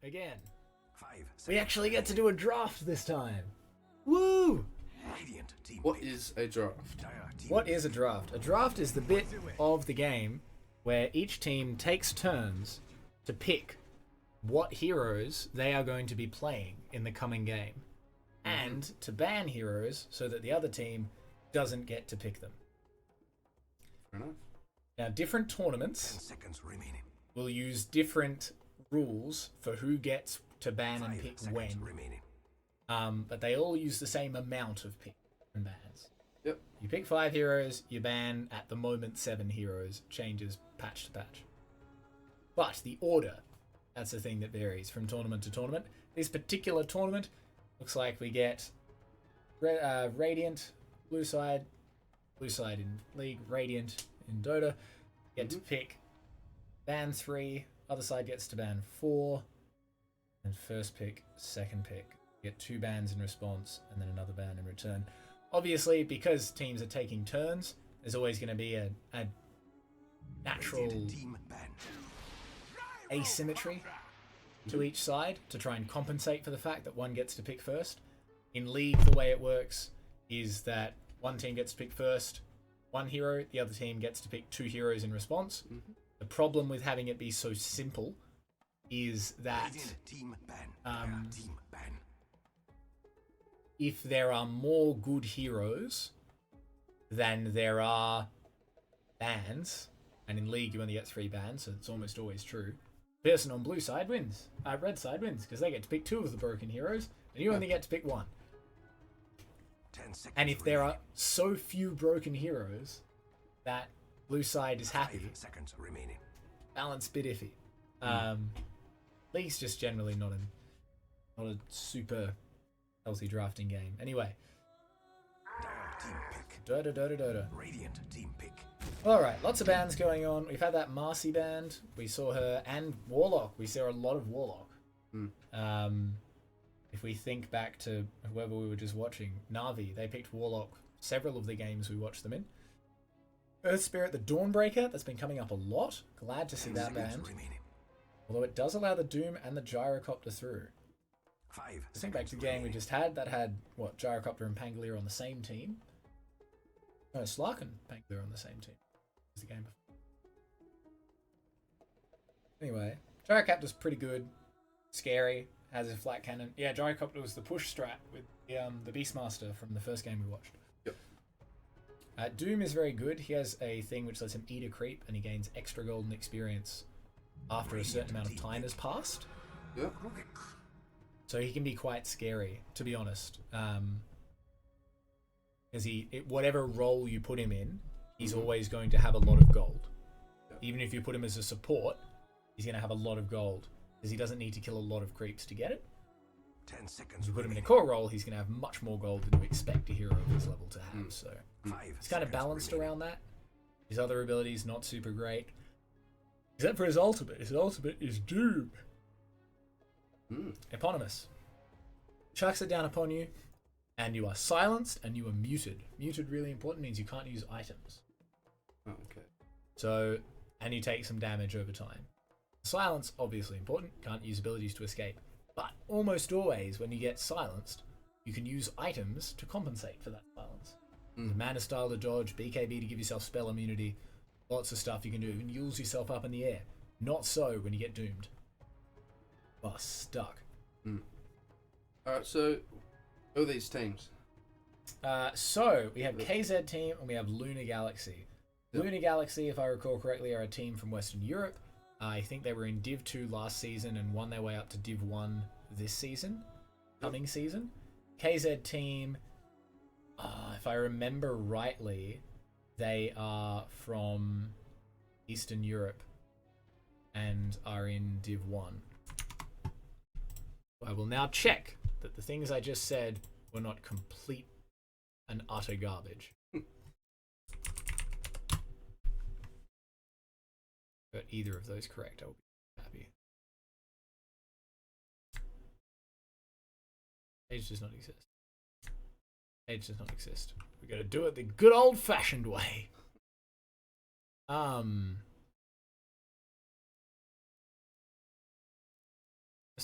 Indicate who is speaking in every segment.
Speaker 1: again.
Speaker 2: 5 seconds.
Speaker 1: We actually get to do a draft this time. Woo!
Speaker 2: Radiant team
Speaker 3: What
Speaker 2: pick.
Speaker 3: is a draft?
Speaker 2: Dire team
Speaker 1: What is a draft? A draft is the bit of the game where each team takes turns to pick what heroes they are going to be playing in the coming game, and to ban heroes so that the other team doesn't get to pick them.
Speaker 3: Fair enough.
Speaker 1: Now, different
Speaker 2: 10
Speaker 1: tournaments
Speaker 2: seconds remaining.
Speaker 1: will use different rules for who gets to ban and
Speaker 2: 5
Speaker 1: pick
Speaker 2: seconds
Speaker 1: when,
Speaker 2: remaining.
Speaker 1: but they all use the same amount of pick and bans.
Speaker 3: Yep.
Speaker 1: You pick 5 heroes, you ban at the moment 7 heroes, changes patch to patch. But the order, that's the thing that varies from tournament to tournament. This particular tournament looks like we get Radiant, blue side in League, Radiant in Dota, get to pick ban 3, other side gets to ban 4, and first pick, second pick. Get 2 bans in response, and then another ban in return. Obviously, because teams are taking turns, there's always going to be a natural
Speaker 2: Radiant team ban.
Speaker 1: asymmetry to each side to try and compensate for the fact that one gets to pick first. In League, the way it works is that one team gets to pick first 1 hero, the other team gets to pick 2 heroes in response. The problem with having it be so simple is that
Speaker 2: Radiant team ban. Dire team ban.
Speaker 1: if there are more good heroes than there are bans, and in League you only get 3 bans, so it's almost always true, person on blue side wins. Red side wins, because they get to pick 2 of the broken heroes, and you only get to pick 1.
Speaker 2: 10 seconds
Speaker 1: And if there are
Speaker 2: remaining.
Speaker 1: so few broken heroes that blue side is
Speaker 2: 5
Speaker 1: happy,
Speaker 2: seconds remaining.
Speaker 1: balance bit iffy. League's just generally not a super healthy drafting game. Anyway,
Speaker 2: Dire team pick.
Speaker 1: Dota.
Speaker 2: Radiant team pick.
Speaker 1: Alright, lots of bands going on. We've had that Marcy band. We saw her, and Warlock. We saw a lot of Warlock. If we think back to whoever we were just watching, Na'Vi, they picked Warlock several of the games we watched them in. Earth Spirit, the Dawnbreaker, that's been coming up a lot. Glad to see
Speaker 2: 10
Speaker 1: that
Speaker 2: seconds
Speaker 1: band.
Speaker 2: remaining.
Speaker 1: Although it does allow the Doom and the Gyrocopter through.
Speaker 2: 5
Speaker 1: I think back to the game we just had, that had, what, Gyrocopter and Pangolier on the same team? No, Slark and Pangolier on the same team. Was the game before. Anyway, Gyrocopter's pretty good. Scary. Has a flat cannon. Yeah, Gyrocopter was the push strat with the Beastmaster from the first game we watched.
Speaker 3: Yep.
Speaker 1: Doom is very good. He has a thing which lets him eat a creep, and he gains extra golden experience after a certain amount of time has passed.
Speaker 3: Yep.
Speaker 1: So he can be quite scary, to be honest. Because whatever role you put him in, he's always going to have a lot of gold.
Speaker 3: Yep.
Speaker 1: Even if you put him as a support, he's going to have a lot of gold. Because he doesn't need to kill a lot of creeps to get it.
Speaker 2: 10 seconds
Speaker 1: If you put him in a
Speaker 2: remaining.
Speaker 1: core role, he's going to have much more gold than you expect a hero of his level to have. So
Speaker 2: 5
Speaker 1: he's kind of
Speaker 2: seconds
Speaker 1: balanced
Speaker 2: remaining.
Speaker 1: around that. His other abilities not super great. Except for his ultimate. His ultimate is Doom. Eponymous. Chucks it down upon you, and you are silenced, and you are muted. Muted, really important, means you can't use items.
Speaker 3: Oh, okay.
Speaker 1: So, and you take some damage over time. Silence, obviously important, can't use abilities to escape. But almost always, when you get silenced, you can use items to compensate for that silence. Mana style to dodge, BKB to give yourself spell immunity, lots of stuff you can do, and use yourself up in the air. Not so when you get doomed. Or stuck.
Speaker 3: Alright, so who are these teams?
Speaker 1: So, we have KZ Team and we have Lunar Galaxy.
Speaker 3: Yep.
Speaker 1: Lunar Galaxy, if I recall correctly, are a team from Western Europe. I think they were in Div 2 last season and won their way up to Div 1 this season. Coming season. KZ Team, if I remember rightly, they are from Eastern Europe and are in Div 1. I will now check that the things I just said were not complete and utter garbage. Got either of those correct, I will be happy. Age does not exist. Age does not exist. We gotta do it the good old fashioned way.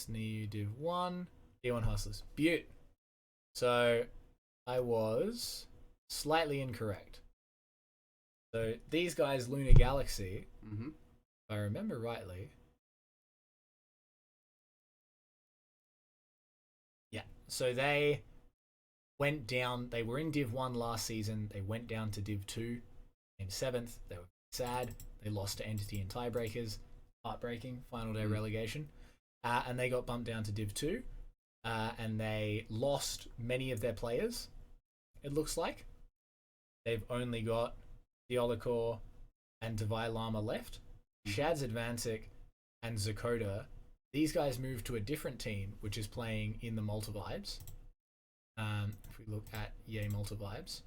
Speaker 1: New Div 1. D1 Hustlers. Beaut. So I was slightly incorrect. So these guys, Lunar Galaxy,
Speaker 3: Mm-hmm.
Speaker 1: if I remember rightly. Yeah. So they went down. They were in Div 1 last season. They went down to Div 2. Came 7th. They were sad. They lost to Entity and Tiebreakers. Heartbreaking. Final day relegation. And they got bumped down to Div 2. And they lost many of their players, it looks like. They've only got Theolacor and Devai Lama left. Shad's Advantic and Zakota. These guys moved to a different team, which is playing in the Malta Vibes. If we look at Yay Malta Vibes,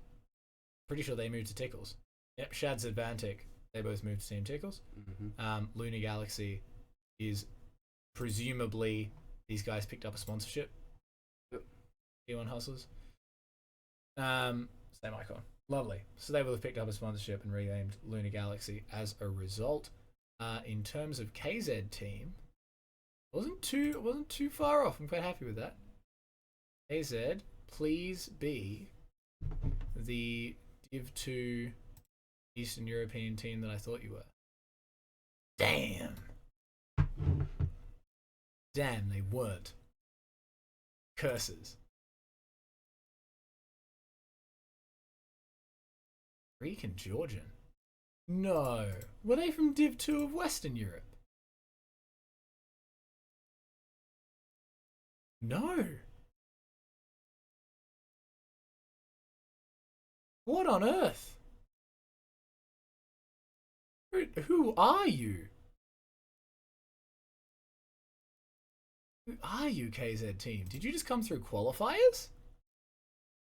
Speaker 1: pretty sure they moved to Tickles. Yep, Shad's Advantic. They both moved to Team Tickles.
Speaker 3: Mm-hmm.
Speaker 1: Lunar Galaxy is presumably these guys picked up a sponsorship.
Speaker 3: Yep.
Speaker 1: D1 Hustlers. Same icon. Lovely. So they will have picked up a sponsorship and renamed Lunar Galaxy as a result. In terms of KZ team, wasn't too far off. I'm quite happy with that. KZ, please be the Div 2 Eastern European team that I thought you were. Damn, they weren't. Curses. Greek and Georgian. No. Were they from Div 2 of Western Europe? No. What on earth? Who are you? Who are you, KZ team? Did you just come through qualifiers?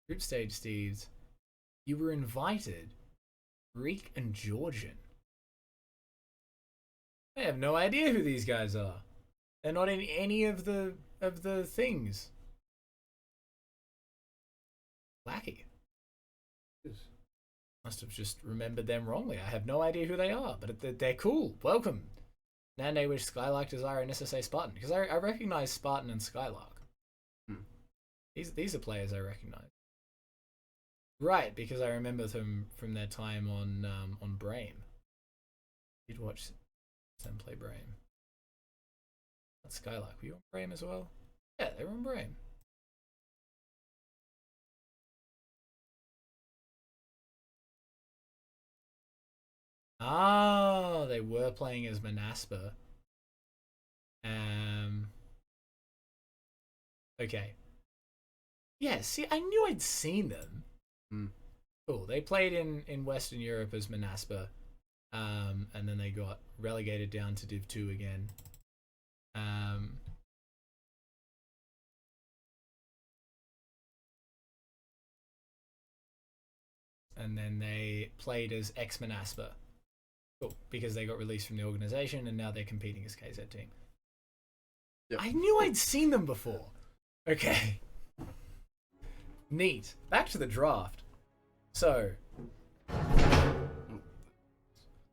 Speaker 1: Group stage Steves. You were invited. Greek and Georgian. I have no idea who these guys are. They're not in any of the things. Wacky. Must have just remembered them wrongly. I have no idea who they are, but they're cool. Welcome. Nande Wish, Skylark, Desire, and SSA Spartan. Because I recognize Spartan and Skylark. These are players I recognize. Right, because I remember them from their time on Brame. Did watch them play Brame. That's Skylark. Were you on Brame as well? Yeah, they were on Brame. Oh, they were playing as Manaspa. Okay. Yeah, see, I knew I'd seen them. Cool. They played in Western Europe as Manaspa, and then they got relegated down to Div 2 again. And then they played as ex-Manaspa. Cool, because they got released from the organization and now they're competing as KZ team. Yep. I knew I'd seen them before. Okay. Neat. Back to the draft. So,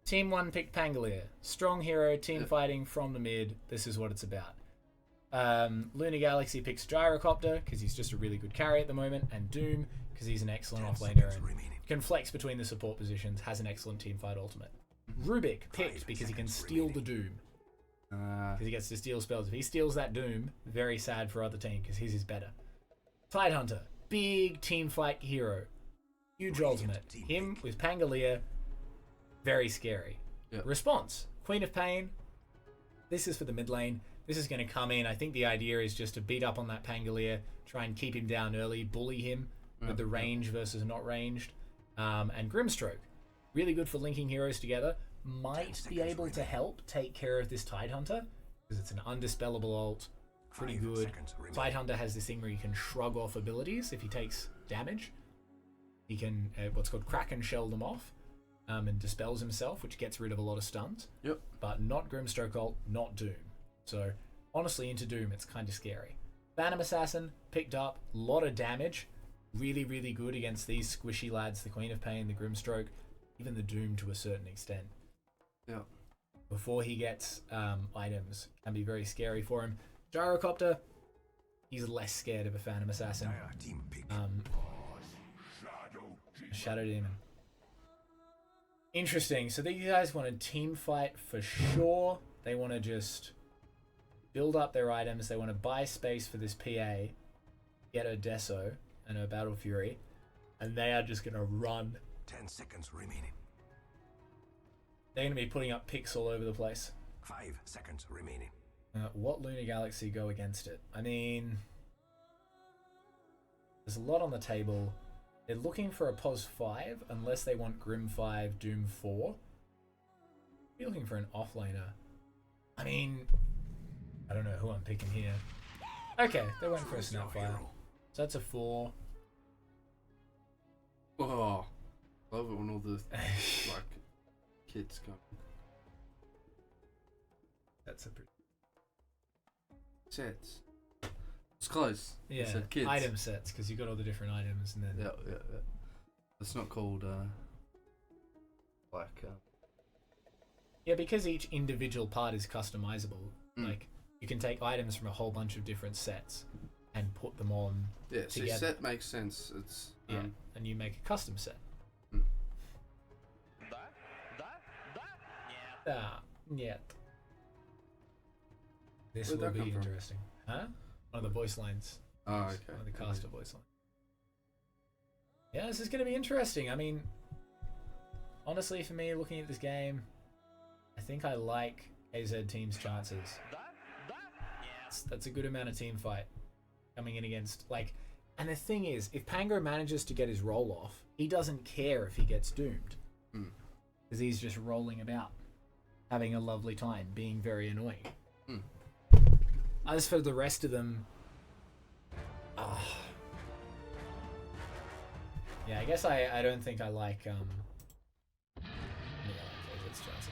Speaker 1: Team 1 picked Pangolier. Strong hero, team fighting from the mid. This is what it's about. Lunar Galaxy picks Gyrocopter because he's just a really good carry at the moment, and Doom because he's an excellent offlaner and can flex between the support positions, has an excellent team fight ultimate. Rubik picked because he can steal the Doom. Because he gets to steal spells. If he steals that Doom, very sad for other team because his is better. Tidehunter, big team fight hero. Huge ultimate. Him with Pangolier, very scary.
Speaker 3: Yep.
Speaker 1: Response, Queen of Pain. This is for the mid lane. This is going to come in. I think the idea is just to beat up on that Pangolier, try and keep him down early, bully him with the range versus not ranged. And Grimstroke, really good for linking heroes together. Might be able to help take care of this Tidehunter, because it's an undispellable ult. Pretty good. Tidehunter has this thing where he can shrug off abilities if he takes damage. He can, what's called Kraken shell them off, and dispels himself, which gets rid of a lot of stuns.
Speaker 3: Yep.
Speaker 1: But not Grimstroke ult, not Doom. So, honestly, into Doom, it's kind of scary. Phantom Assassin, picked up, lot of damage. Really, really good against these squishy lads, the Queen of Pain, the Grimstroke, even the Doom to a certain extent.
Speaker 3: Yeah.
Speaker 1: Before he gets items, can be very scary for him. Gyrocopter, he's less scared of a Phantom Assassin.
Speaker 2: Dire team pick.
Speaker 1: Shadow Demon. Interesting. So these guys want a team fight for sure. They want to just build up their items. They want to buy space for this PA, get her Deso and her Battle Fury, and they are just going to run.
Speaker 2: 10 seconds remaining.
Speaker 1: They're going to be putting up picks all over the place.
Speaker 2: 5 seconds remaining.
Speaker 1: What Lunar Galaxy go against it? I mean, there's a lot on the table. They're looking for a POS 5, unless they want Grim 5, Doom 4. You're looking for an offlaner. I mean, I don't know who I'm picking here. Okay, they went for a Snapfire. So that's a 4.
Speaker 3: Oh, love it when all the like kids come.
Speaker 1: That's a pretty...
Speaker 3: Sets. It's close.
Speaker 1: Yeah,
Speaker 3: I said kids.
Speaker 1: item sets, because you got all the different items and then...
Speaker 3: Yeah. It's not called like.
Speaker 1: Yeah, because each individual part is customizable. Like, you can take items from a whole bunch of different sets and put them on together.
Speaker 3: So set makes sense. It's
Speaker 1: and you make a custom set. Yeah. This
Speaker 3: Where'd
Speaker 1: will
Speaker 3: that
Speaker 1: be
Speaker 3: come from?
Speaker 1: interesting. Huh? One of the voice lines.
Speaker 3: Oh, okay.
Speaker 1: One of the caster voice lines. Yeah, this is going to be interesting. I mean, honestly, for me, looking at this game, I think I like AZ team's chances. That's a good amount of team fight coming in against, like, and the thing is, if Pango manages to get his roll off, he doesn't care if he gets doomed. Because he's just rolling about, having a lovely time, being very annoying. As for the rest of them, yeah, I guess I don't think I like AZ's chances.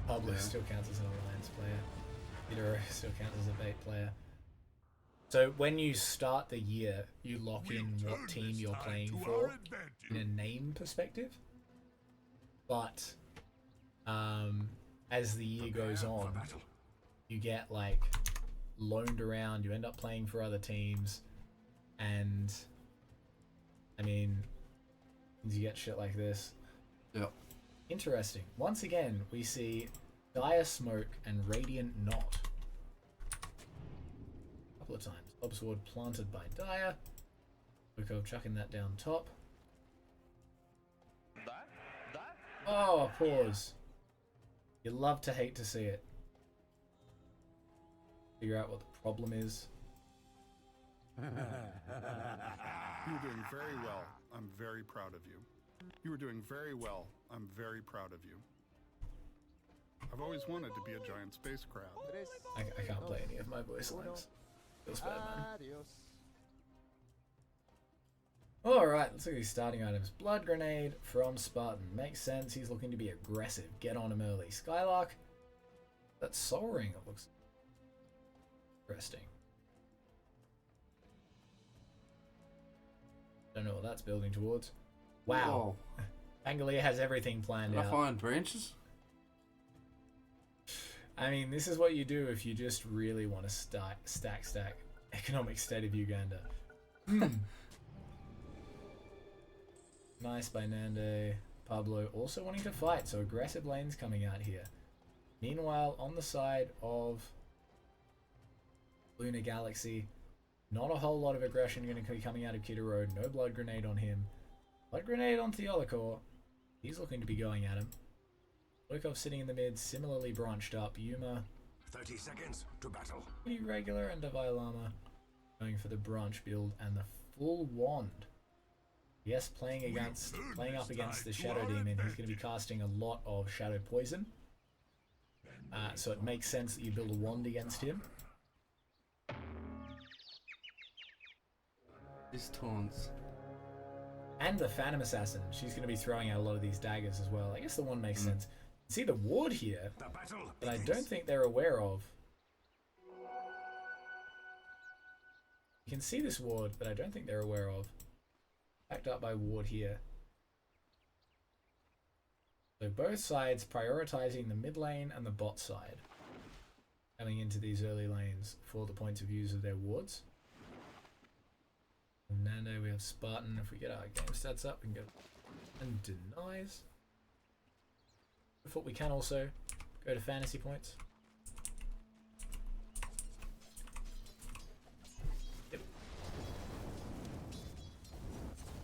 Speaker 1: Pablo still counts as an alliance player. Hidoro still counts as a bait player. So when you start the year, you lock in what team you're playing for in a name perspective. But as the year goes on, you get like loaned around, you end up playing for other teams, and I mean, you get shit like this.
Speaker 3: Yep.
Speaker 1: Interesting. Once again, we see Dire Smoke and Radiant Knot. A couple of times. Lobsword planted by Dire. Lukov chucking that down top. Oh, pause. You love to hate to see it. Figure out what the problem is.
Speaker 4: You're doing very well. I'm very proud of you. You were doing very well. I'm very proud of you. I've always wanted to be a giant space crab.
Speaker 1: I can't play any of my voice lines. Feels bad, man. Alright, let's look at these starting items. Blood Grenade from Spartan. Makes sense, he's looking to be aggressive. Get on him early. Skylark. That Soul Ring, it looks interesting. Don't know what that's building towards. Wow. Anglia has everything planned out.
Speaker 3: Can I find branches?
Speaker 1: I mean, this is what you do if you just really want to stack economic state of Uganda. Nice by Nande. Pablo also wanting to fight, so aggressive lanes coming out here. Meanwhile, on the side of Lunar Galaxy, not a whole lot of aggression going to be coming out of Kidoro. No Blood Grenade on him. Blood Grenade on Theolikor. He's looking to be going at him. Lukov sitting in the mid, similarly branched up. Yuma,
Speaker 2: 30 seconds to battle.
Speaker 1: pretty regular, and Devilama going for the branch build and the full wand. Yes, playing up against the Shadow Demon, he's going to be casting a lot of Shadow Poison. So it makes sense that you build a wand against him.
Speaker 3: These taunts.
Speaker 1: And the Phantom Assassin, she's going to be throwing out a lot of these daggers as well. I guess the wand makes sense. See the ward here,
Speaker 2: The battle
Speaker 1: that I
Speaker 2: begins.
Speaker 1: don't think they're aware of. You can see this ward, but I don't think they're aware of. Backed up by ward here. So both sides prioritizing the mid lane and the bot side. coming into these early lanes for the points of views of their wards. From Nando, we have Spartan. If we get our game stats up, we can go and denies. But we can also go to fantasy points. Yep.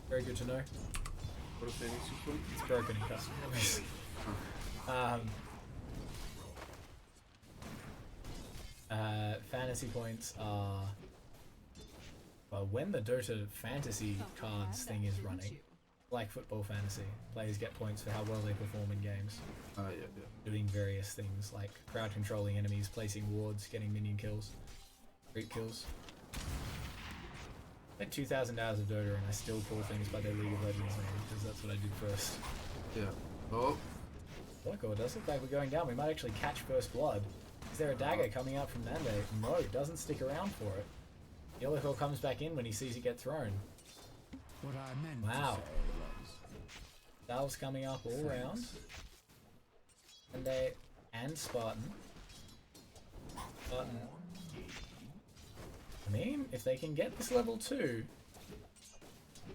Speaker 1: Very good to know.
Speaker 3: What a fantasy point?
Speaker 1: It's broken in custom release. Fantasy points are, well, when the Dota fantasy cards thing is running, like football fantasy, players get points for how well they perform in games.
Speaker 3: Oh, yeah.
Speaker 1: Doing various things like crowd controlling enemies, placing wards, getting minion kills, creep kills. I had 2,000 hours of Dota and I still call things by their League of Legends name because that's what I did first.
Speaker 3: Yeah. Oh.
Speaker 1: Look, it does look like we're going down. We might actually catch first blood. Is there a dagger coming out from Nande? No, it doesn't stick around for it. Yellowcore comes back in when he sees it get thrown.
Speaker 5: What I meant
Speaker 1: Wow.
Speaker 5: to say was,
Speaker 1: Salves coming up all round. Nande and Spartan. Spartan. I mean, if they can get this level 2,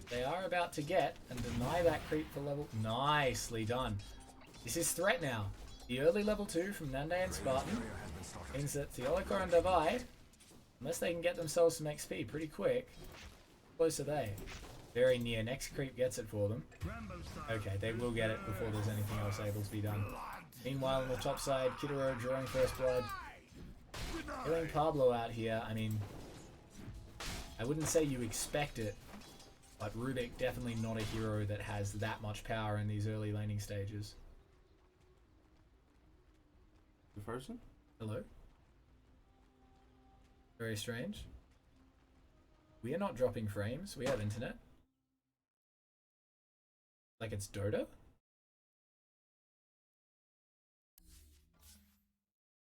Speaker 1: they are about to get and deny that creep for level... Nicely done. This is threat now. The early level 2 from Nande and Spartan means that Theolokor and Divide, unless they can get themselves some XP pretty quick, close are they? Very near. Next creep gets it for them. Okay, they will get it before there's anything else able to be done. Meanwhile, on the top side, Kitaro drawing first blood. Killing Pablo out here. I mean, I wouldn't say you expect it, but Rubik definitely not a hero that has that much power in these early laning stages.
Speaker 3: The person?
Speaker 1: Hello? Very strange. We are not dropping frames. We have internet. Like it's Dota?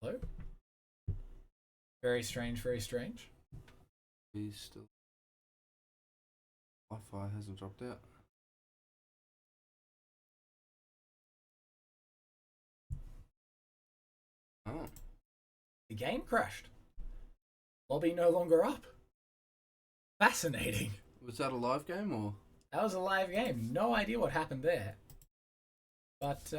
Speaker 1: Hello? Very strange, very strange.
Speaker 3: He's still... Wi-Fi hasn't dropped out. Oh.
Speaker 1: The game crashed. Lobby no longer up. Fascinating.
Speaker 3: Was that a live game or?
Speaker 1: That was a live game. No idea what happened there. But,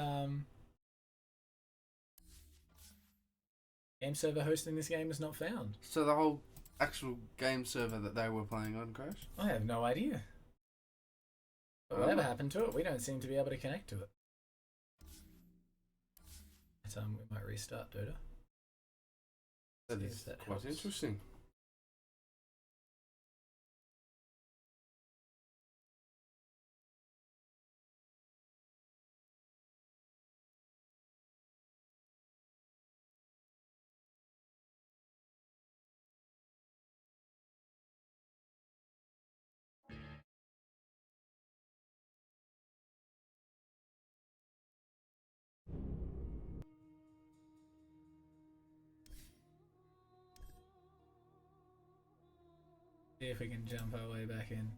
Speaker 1: game server hosting this game is not found.
Speaker 3: So the whole actual game server that they were playing on crashed?
Speaker 1: I have no idea. But whatever happened to it, we don't seem to be able to connect to it. But, we might restart Dota.
Speaker 3: That
Speaker 1: See
Speaker 3: is
Speaker 1: if that
Speaker 3: quite
Speaker 1: helps.
Speaker 3: interesting.
Speaker 1: See if we can jump our way back in.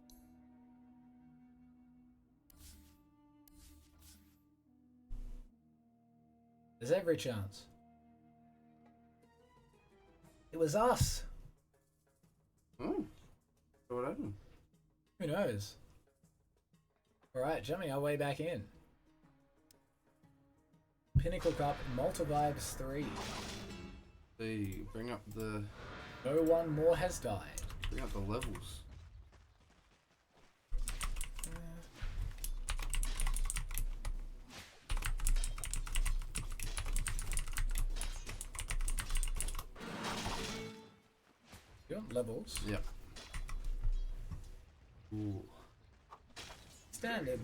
Speaker 1: There's every chance. It was us.
Speaker 3: Oh. So what happened?
Speaker 1: Who knows? Alright, jumping our way back in. Pinnacle Cup, Malta Vibes 3.
Speaker 3: They bring up the
Speaker 1: No one more has died.
Speaker 3: levels.
Speaker 1: You want levels?
Speaker 3: Yep. Ooh.
Speaker 1: Standard.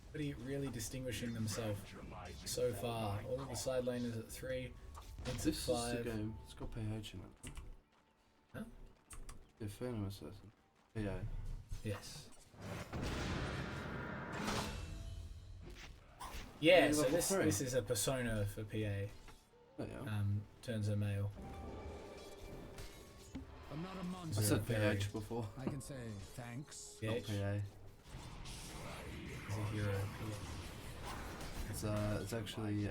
Speaker 1: Nobody really distinguishing themselves so far. All of the side laners at 3. It's at
Speaker 3: This is the
Speaker 1: 5.
Speaker 3: game. It's got PH in it.
Speaker 1: Huh?
Speaker 3: Yeah, Phantom Assassin. PA.
Speaker 1: Yes. Yeah, so
Speaker 3: level 3.
Speaker 1: this is a persona for PA.
Speaker 3: Oh, yeah.
Speaker 1: Turns her male.
Speaker 5: I'm not a
Speaker 3: I
Speaker 5: monster.
Speaker 3: said
Speaker 1: very-
Speaker 3: PH before.
Speaker 5: I can say thanks.
Speaker 3: Not
Speaker 1: PH
Speaker 3: PA.
Speaker 1: is a hero.
Speaker 3: It's actually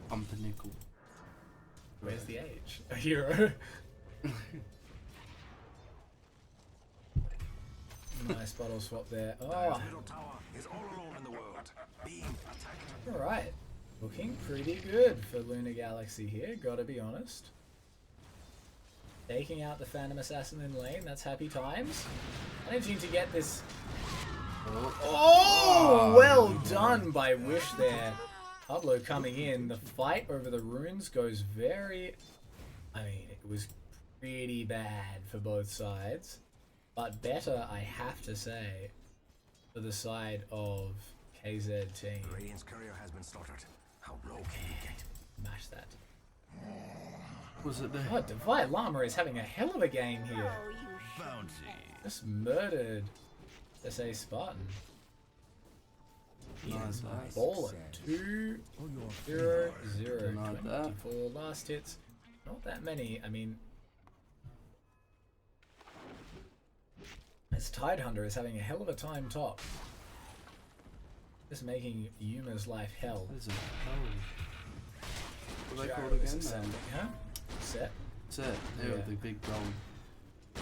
Speaker 3: Pinnacle.
Speaker 1: Where's the age? A hero. Nice bottle swap there. Oh,
Speaker 2: Middle tower is all alone in the world. Being attacked.
Speaker 1: alright. Looking pretty good for Lunar Galaxy here, gotta be honest. Taking out the Phantom Assassin in lane, that's happy times. Managing to get this. Oh, well done by Wish there. Pablo coming in. The fight over the runes goes very. I mean, it was pretty bad for both sides. But better, I have to say, for the side of KZ team.
Speaker 2: Radiant's courier has been slaughtered. How low can you get?
Speaker 1: Smash that.
Speaker 3: Was it there?
Speaker 1: Oh, Divide Llama is having a hell of a game here. Just murdered SA Spartan. He
Speaker 3: Nice,
Speaker 1: is
Speaker 3: nice.
Speaker 1: balling. 2-0-0.
Speaker 3: Denied that.
Speaker 1: 24 last hits. Not that many. I mean, this Tidehunter is having a hell of a time top. Just making Yuma's life hell.
Speaker 3: What is it? Oh. What are they called
Speaker 1: Gyro is
Speaker 3: again?
Speaker 1: accepting, huh? Set.
Speaker 3: That's it. Yeah,
Speaker 1: Yeah.
Speaker 3: the big gold.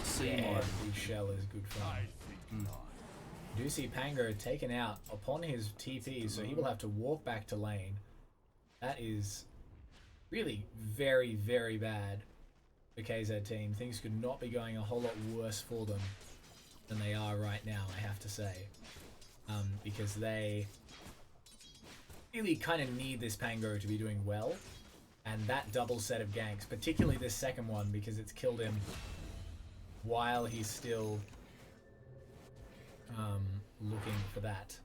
Speaker 3: Sea
Speaker 1: Yeah,
Speaker 3: mod.
Speaker 1: the big shell is good fun. You do see Pango taken out upon his TP, so he will have to walk back to lane. That is really very, very bad for KZ team. Things could not be going a whole lot worse for them than they are right now, I have to say. Because they really kind of need this Pango to be doing well. And that double set of ganks, particularly this second one, because it's killed him while he's still looking for that.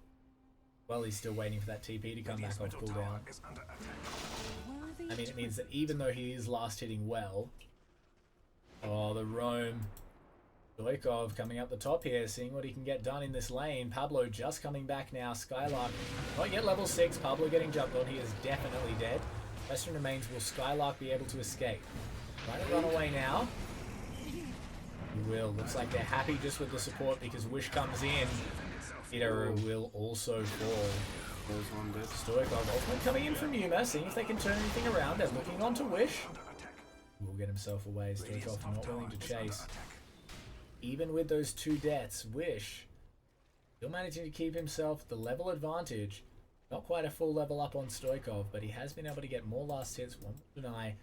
Speaker 1: Well, he's still waiting for that TP to come back off cooldown.
Speaker 2: Is under attack.
Speaker 1: I mean, it means that even though he is last hitting well, oh, the roam. Stoikov coming up the top here, seeing what he can get done in this lane. Pablo just coming back now. Skylark not yet level 6. Pablo getting jumped on. He is definitely dead. Question remains, will Skylark be able to escape? Trying to run away now. He will. Looks like they're happy just with the support because Wish comes in. Hidaro will also fall.
Speaker 3: There's one bit.
Speaker 1: Stoikov ultimate coming in from Yuma, seeing if they can turn anything around. They're looking on to Wish. He will get himself away. Stoikov not willing to chase. Even with those 2 deaths, Wish still managing to keep himself the level advantage. Not quite a full level up on Stoikov, but he has been able to get more last hits. One more deny.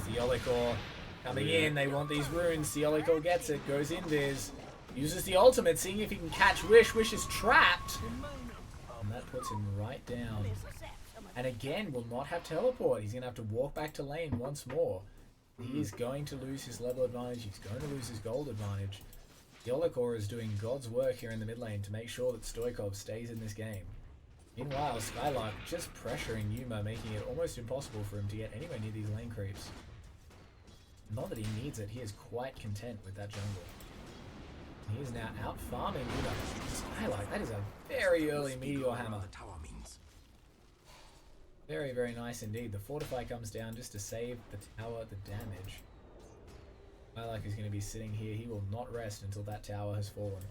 Speaker 1: Theolikor coming in. They want these runes. Theolikor gets it. Goes in Viz. Uses the ultimate, seeing if he can catch Wish. Wish is trapped. And that puts him right down. And again, will not have teleport. He's going to have to walk back to lane once more. He is going to lose his level advantage. He's going to lose his gold advantage. Theolikor is doing God's work here in the mid lane to make sure that Stoikov stays in this game. Meanwhile, Skylark just pressuring Yuma, making it almost impossible for him to get anywhere near these lane creeps. Not that he needs it, he is quite content with that jungle. He is now out farming Yuma. Skylark, that is a very early Meteor Hammer.
Speaker 2: The tower means.
Speaker 1: Very, very nice indeed. The Fortify comes down just to save the tower the damage. Skylark is going to be sitting here. He will not rest until that tower has fallen.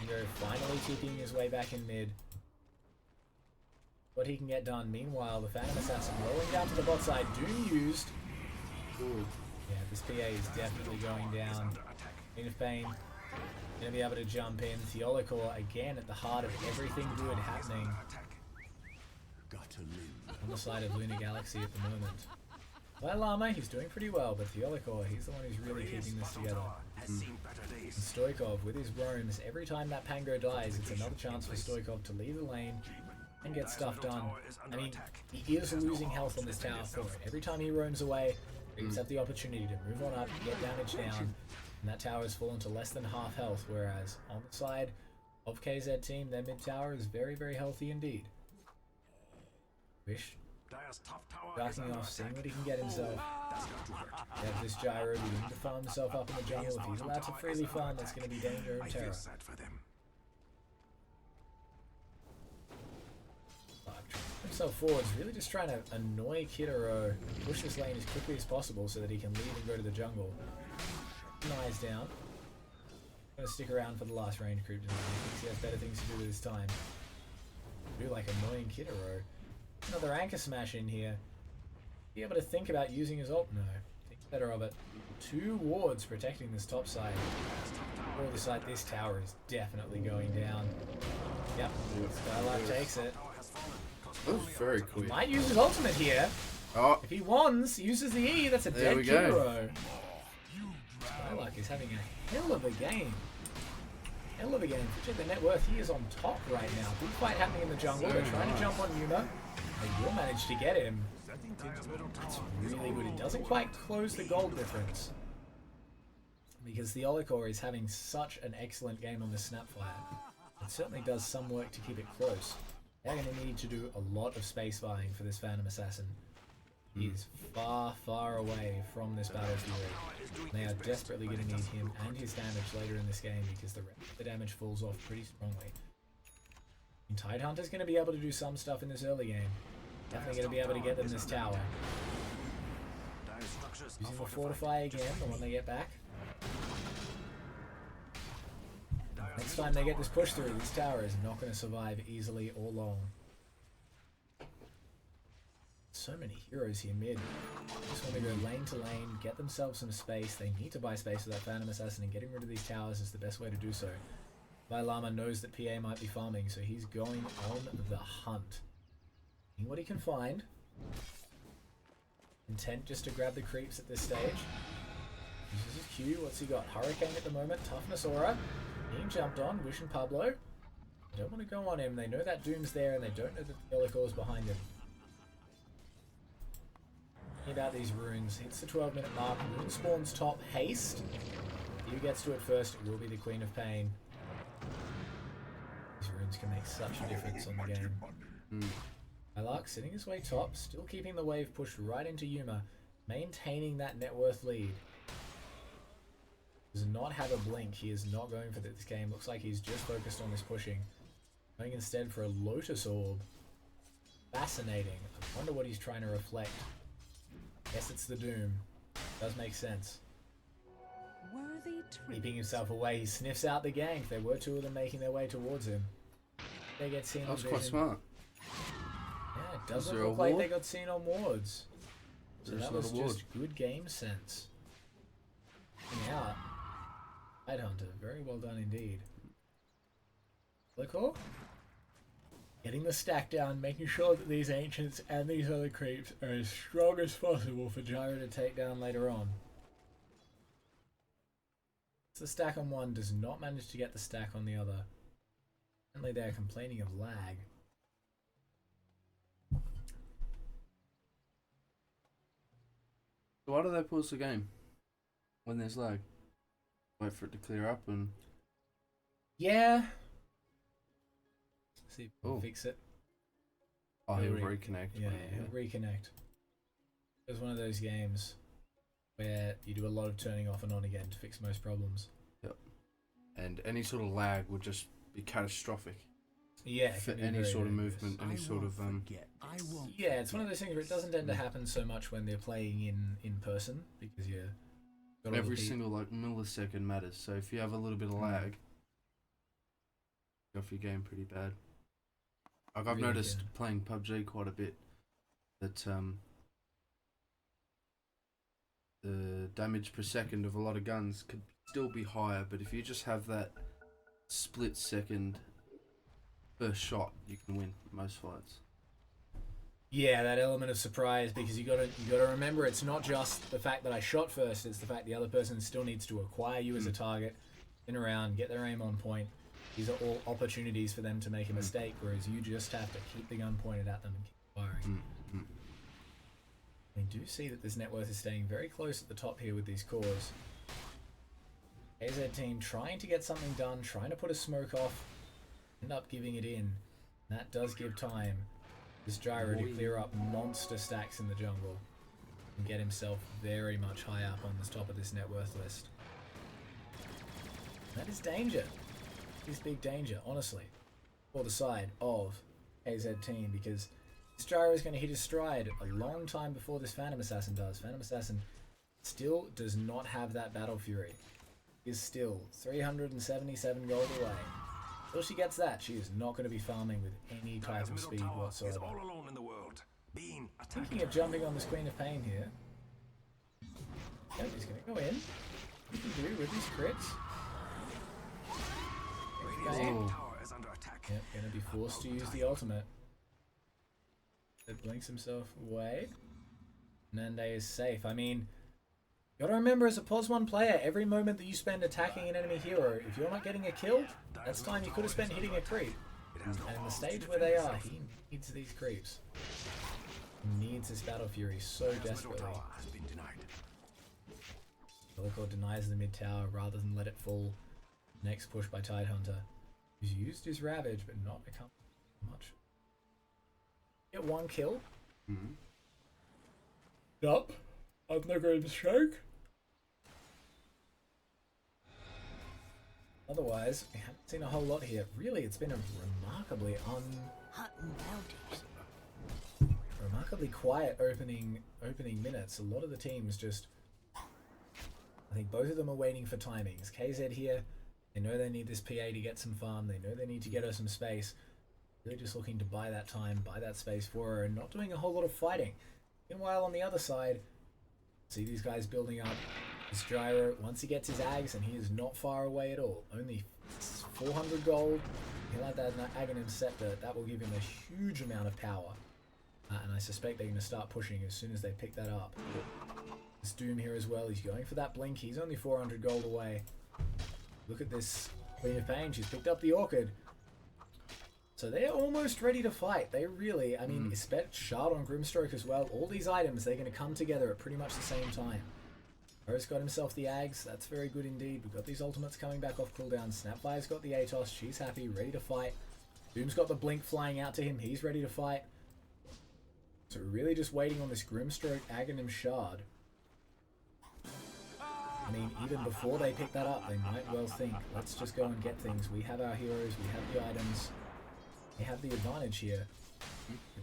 Speaker 1: Ingo finally TPing his way back in mid. What he can get done. Meanwhile, the Phantom Assassin rolling down to the bot side. Doom used.
Speaker 3: Ooh.
Speaker 1: Yeah, this PA is definitely going down. Queen of Pain going to be able to jump in. Theolikor again at the heart of everything good happening on the side of Lunar Galaxy at the moment. Well, Llama, he's doing pretty well, but Theolikor, he's the one who's really keeping this together. And Stoikov, with his roams, every time that Pango dies, it's another chance for Stoikov to leave the lane and get stuff done. I mean, he is losing health on this tower for it. Every time he roams away, he has the opportunity to move on up, get damage down, and that tower has fallen to less than half health, whereas on the side of KZ team, their mid tower is very, very healthy indeed. Wish backing off, seeing what he can get himself. You have this Gyro willing to farm himself up in the jungle. If he's allowed to freely farm, that's going to be danger and terror. Himself forwards, really just trying to annoy Kidaro, push this lane as quickly as possible so that he can leave and go to the jungle. Eyes down. Gonna stick around for the last range creep. He thinks he has better things to do with his time. Do like annoying Kidaro. Another anchor smash in here. Be able to think about using his ult? No. Think better of it. 2 wards protecting this top side. Or the side, this tower is definitely going down. Yep. Skylark takes it.
Speaker 3: That was very quick.
Speaker 1: Might use his ultimate here.
Speaker 3: Oh,
Speaker 1: If he wants, uses the E, that's a
Speaker 3: There
Speaker 1: dead
Speaker 3: we go.
Speaker 1: hero. Skylark is having a hell of a game. Hell of a game. Check the net worth. He is on top right now. Big fight happening in the jungle. They're trying to jump on Yuma. They will manage to get him. That's really good. It doesn't quite close the gold difference. Because the Olikor is having such an excellent game on this Snapfire. It certainly does some work to keep it close. They're going to need to do a lot of space buying for this Phantom Assassin. He is far, far away from this battlefield. They are desperately going to need him and his damage later in this game because the damage falls off pretty strongly. And Tidehunter's going to be able to do some stuff in this early game. Definitely going to be able to get them this tower. Using the Fortify again, the one they get back. Next time they get this push through, this tower is not going to survive easily or long. So many heroes here mid. Just want to go lane to lane, get themselves some space. They need to buy space with that Phantom Assassin, and getting rid of these towers is the best way to do so. Vailama knows that PA might be farming, so he's going on the hunt. Seeing what he can find. Intent just to grab the creeps at this stage. Uses his Q. What's he got? Hurricane at the moment. Toughness Aura. Being jumped on. Wish and Pablo. They don't want to go on him. They know that Doom's there, and they don't know that the Elikor's behind him. About these runes. Hits the 12-minute mark. Rune spawns top. Haste. Who gets to it first? It will be the Queen of Pain. These runes can make such a difference on the game. Skylark sitting his way top, still keeping the wave pushed right into Yuma, maintaining that net worth lead. Does not have a blink. He is not going for this game. Looks like he's just focused on this pushing. Going instead for a Lotus Orb. Fascinating. I wonder what he's trying to reflect. Guess it's the Doom. Does make sense. Keeping himself away, he sniffs out the gank. There were 2 of them making their way towards him. They get seen on vision.
Speaker 3: quite smart.
Speaker 1: Yeah, it doesn't look like they got seen on wards. So that was just good game sense. Yeah. Tidehunter, very well done indeed. Olikor? Getting the stack down, making sure that these ancients and these other creeps are as strong as possible for Gyro to take down later on. The stack on one, does not manage to get the stack on the other. Apparently they're complaining of lag.
Speaker 3: So why do they pause the game when there's lag? Wait for it to clear up and...
Speaker 1: Yeah. See if we can fix it.
Speaker 3: Oh, he'll reconnect.
Speaker 1: Yeah, he'll reconnect. It was one of those games where you do a lot of turning off and on again to fix most problems.
Speaker 3: Yep. And any sort of lag would just be catastrophic.
Speaker 1: Yeah.
Speaker 3: For any sort of movement, any sort of...
Speaker 1: Yeah, it's one of those things where it doesn't tend to happen so much when they're playing in person, because you're...
Speaker 3: Every single millisecond matters, so if you have a little bit of lag, off your game pretty bad. Like I've noticed playing PUBG quite a bit that the damage per second of a lot of guns could still be higher, but if you just have that split second per shot, you can win most fights.
Speaker 1: Yeah, that element of surprise, because you gotta remember, it's not just the fact that I shot first, it's the fact the other person still needs to acquire you as a target, spin around, get their aim on point. These are all opportunities for them to make a mistake, whereas you just have to keep the gun pointed at them and keep firing. We do see that this net worth is staying very close at the top here with these cores. AZ team trying to get something done, trying to put a smoke off, end up giving it in. That does give time. This Gyro to clear up monster stacks in the jungle and get himself very much high up on the top of this net worth list. That is danger. It's big danger, honestly, for the side of AZ team, because this Gyro is going to hit his stride a long time before this Phantom Assassin does. Phantom Assassin still does not have that Battle Fury. He is still 377 gold away. Until she gets that, she is not going to be farming with any type of speed whatsoever.
Speaker 2: Is all alone in the world, being
Speaker 1: Thinking of jumping on this Queen of Pain here. Yep, he's going to go in. What can do with these crits?
Speaker 2: Radiant's tower is under attack.
Speaker 1: Yep, going to be forced to use the ultimate. It blinks himself away. Nande is safe. I mean, you gotta remember as a pos 1 player, every moment that you spend attacking an enemy hero, if you're not getting a kill, that's time you could have spent hitting a creep. And in the stage where they are, he needs these creeps. He needs this Battle Fury so desperately.
Speaker 2: Has been denied.
Speaker 1: Bellicor denies the mid tower rather than let it fall. Next push by Tidehunter, who's used his Ravage but not much. Get 1 kill. Yup. I've no great stroke. Otherwise, we haven't seen a whole lot here. Really, it's been a remarkably quiet opening minutes. A lot of the teams just, I think both of them are waiting for timings. KZ here, they know they need this PA to get some farm. They know they need to get her some space. Really just looking to buy that time, buy that space for her, and not doing a whole lot of fighting. Meanwhile, on the other side, see these guys building up. This Gyro, once he gets his Ags, and he is not far away at all. Only 400 gold. He'll have that Aghanim Scepter. That will give him a huge amount of power. And I suspect they're going to start pushing as soon as they pick that up. This Doom here as well. He's going for that blink. He's only 400 gold away. Look at this Queen of Pain. She's picked up the Orchid. So they're almost ready to fight. They really, I mean, expect Shard on Grimstroke as well. All these items, they're going to come together at pretty much the same time. Ro's got himself the Ags. That's very good indeed. We've got these ultimates coming back off cooldown. Snapfire's got the Atos. She's happy, ready to fight. Doom's got the blink flying out to him. He's ready to fight. So we're really just waiting on this Grimstroke Aghanim Shard. I mean, even before they pick that up, they might well think, let's just go and get things. We have our heroes. We have the items. We have the advantage here.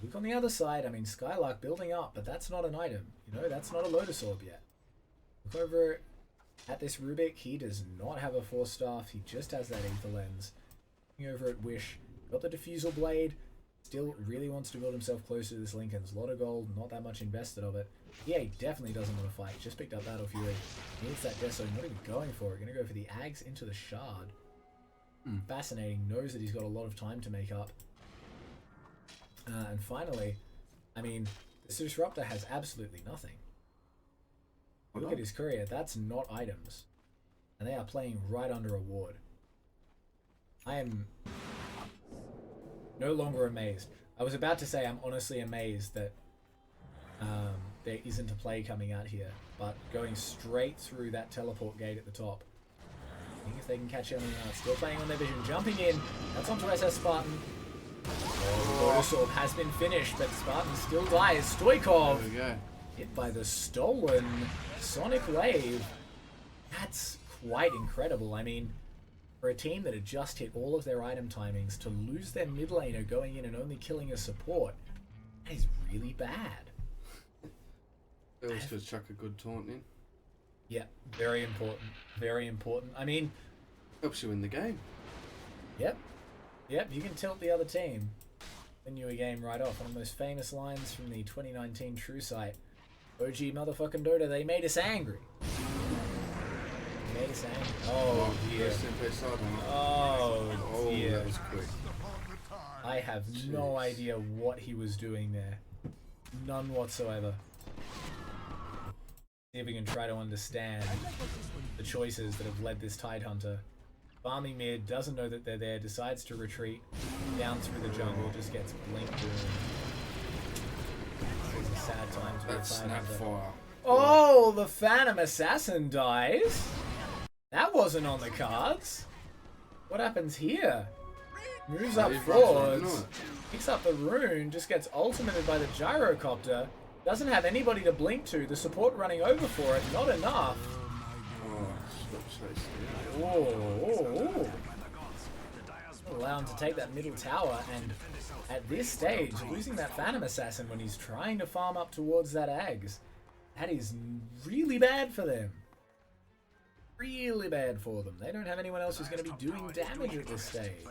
Speaker 1: Look on the other side. I mean, Skylark building up, but that's not an item. You know, that's not a Lotus Orb yet. Look over at this Rubik. He does not have a Force Staff. He just has that Aether Lens. Looking over at Wish. Got the Diffusal Blade. Still really wants to build himself closer to this Lincoln's. A lot of gold, not that much invested of it. EA definitely doesn't want to fight. Just picked up Battle Fury. Needs that Deso. Not even going for it. Going to go for the Ags into the Shard. Fascinating. Knows that he's got a lot of time to make up. And finally, I mean, this Disruptor has absolutely nothing. Look at his courier. That's not items. And they are playing right under a ward. I am no longer amazed. I was about to say I'm honestly amazed that there isn't a play coming out here. But going straight through that teleport gate at the top. I think if they can catch anyone out. Still playing on their vision. Jumping in. That's onto SS Spartan. Oh, Lotus Orb has been finished, but Spartan still dies. Stoikov hit by the stolen Sonic Wave. That's quite incredible. I mean, for a team that had just hit all of their item timings, to lose their mid laner going in and only killing a support, that is really bad.
Speaker 3: They always could chuck a good taunt in.
Speaker 1: Yeah, very important. Very important. I mean,
Speaker 3: helps you win the game.
Speaker 1: Yep. Yep, you can tilt the other team. Win you a game right off. One of the most famous lines from the 2019 True Site. OG motherfucking Dota, they made us angry. They made us angry. Oh dear. Oh dear.
Speaker 3: That was quick.
Speaker 1: I have no idea what he was doing there. None whatsoever. See if we can try to understand the choices that have led this Tidehunter. Farming mid, doesn't know that they're there, decides to retreat down through the jungle, just gets blinked. These are sad times.
Speaker 3: That's Snapfire.
Speaker 1: Oh, the Phantom Assassin dies. That wasn't on the cards. What happens here? Moves up forwards, picks up the rune, just gets ultimated by the Gyrocopter. Doesn't have anybody to blink to. The support running over for it, not enough. Oh. Allow him to take that middle tower, and at this stage, losing that Phantom Assassin when he's trying to farm up towards that Ags, that is really bad for them. Really bad for them. They don't have anyone else who's going to be doing damage at this stage.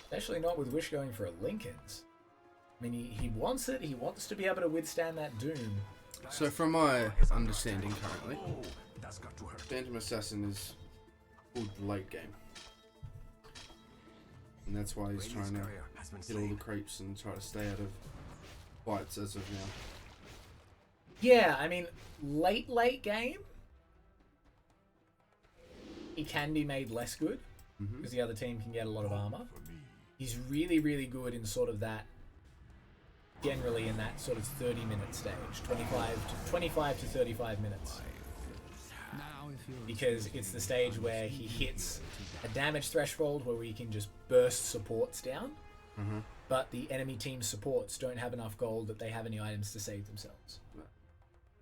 Speaker 1: Especially not with Wish going for a Linken's. I mean, he wants it. He wants to be able to withstand that doom.
Speaker 3: So from my understanding currently,
Speaker 2: Oh, that's got to hurt.
Speaker 3: Phantom Assassin is called late game. And that's why he's trying to
Speaker 2: Carrier has been
Speaker 3: hit all the
Speaker 2: slain.
Speaker 3: creeps and try to stay out of fights as of now.
Speaker 1: Yeah, I mean, late game, he can be made less good because the other team can get a lot of armor. He's really, really good in sort of that, generally in that sort of 30-minute stage, 25 to 35 minutes.
Speaker 5: Now, if you're
Speaker 1: Because it's the stage where he hits a damage threshold where we can just burst supports down, but the enemy team supports don't have enough gold that they have any items to save themselves.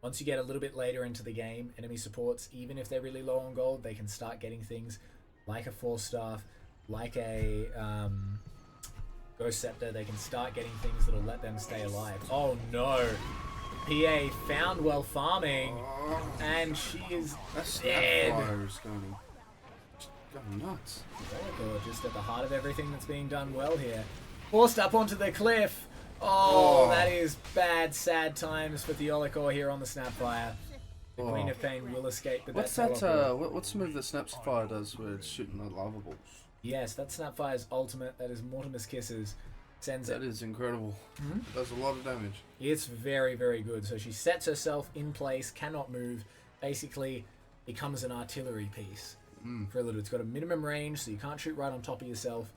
Speaker 1: Once you get a little bit later into the game, enemy supports, even if they're really low on gold, they can start getting things like a Force Staff, like a Ghost Scepter. They can start getting things that'll let them stay alive. Oh no! PA found while farming, and she is
Speaker 3: That
Speaker 1: dead.
Speaker 3: Snapfire is going nuts.
Speaker 1: Malta just at the heart of everything that's being done well here. Forced up onto the cliff. Oh, that is bad, sad times for Theolicor here on the Snapfire. The Queen of Pain will escape with
Speaker 3: What's
Speaker 1: that
Speaker 3: that?
Speaker 1: teleport.
Speaker 3: What's the move that Snapfire does where it's shooting the lava balls?
Speaker 1: Yes, that's Snapfire's ultimate. That is Mortimer's Kisses. Sends
Speaker 3: That
Speaker 1: it.
Speaker 3: is incredible. It does a lot of damage.
Speaker 1: It's very, very good. So she sets herself in place, cannot move, basically becomes an artillery piece. For a little, it's got a minimum range, so you can't shoot right on top of yourself.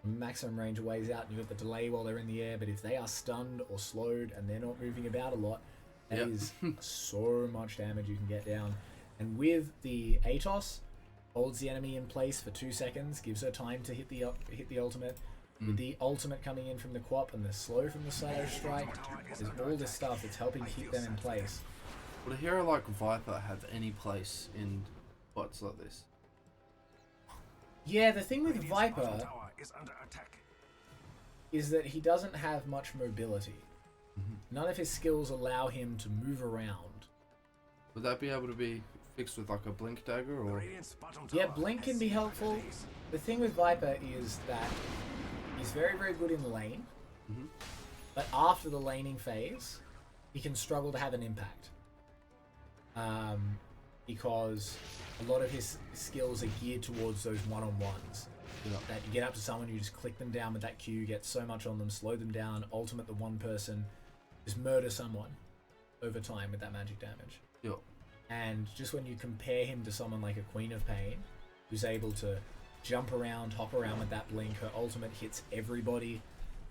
Speaker 1: Maximum range a ways out, and you got the delay while they're in the air. But if they are stunned or slowed and they're not moving about a lot, that is so much damage you can get down. And with the Atos, holds the enemy in place for 2 seconds, gives her time to hit the ultimate. With the ultimate coming in from the Quap and the slow from the Silo Strike, there's all this stuff that's helping keep them in place.
Speaker 3: Would a hero like Viper have any place in fights like this?
Speaker 1: Yeah, the thing with Viper
Speaker 2: Tower is under attack.
Speaker 1: is that he doesn't have much mobility. None of his skills allow him to move around.
Speaker 3: Would that be able to be fixed with like a blink dagger or?
Speaker 2: Radiant's bottom
Speaker 1: Yeah,
Speaker 2: tower
Speaker 1: Blink can
Speaker 2: has
Speaker 1: be
Speaker 2: seen
Speaker 1: helpful.
Speaker 2: better days.
Speaker 1: The thing with Viper is that he's very, very good in lane, but after the laning phase, he can struggle to have an impact. Because a lot of his skills are geared towards those one-on-ones. That you get up to someone, you just click them down with that Q, get so much on them, slow them down, ultimate the one person, just murder someone over time with that magic damage.
Speaker 3: Yep.
Speaker 1: And just when you compare him to someone like a Queen of Pain, who's able to jump around, hop around with that blink, her ultimate hits everybody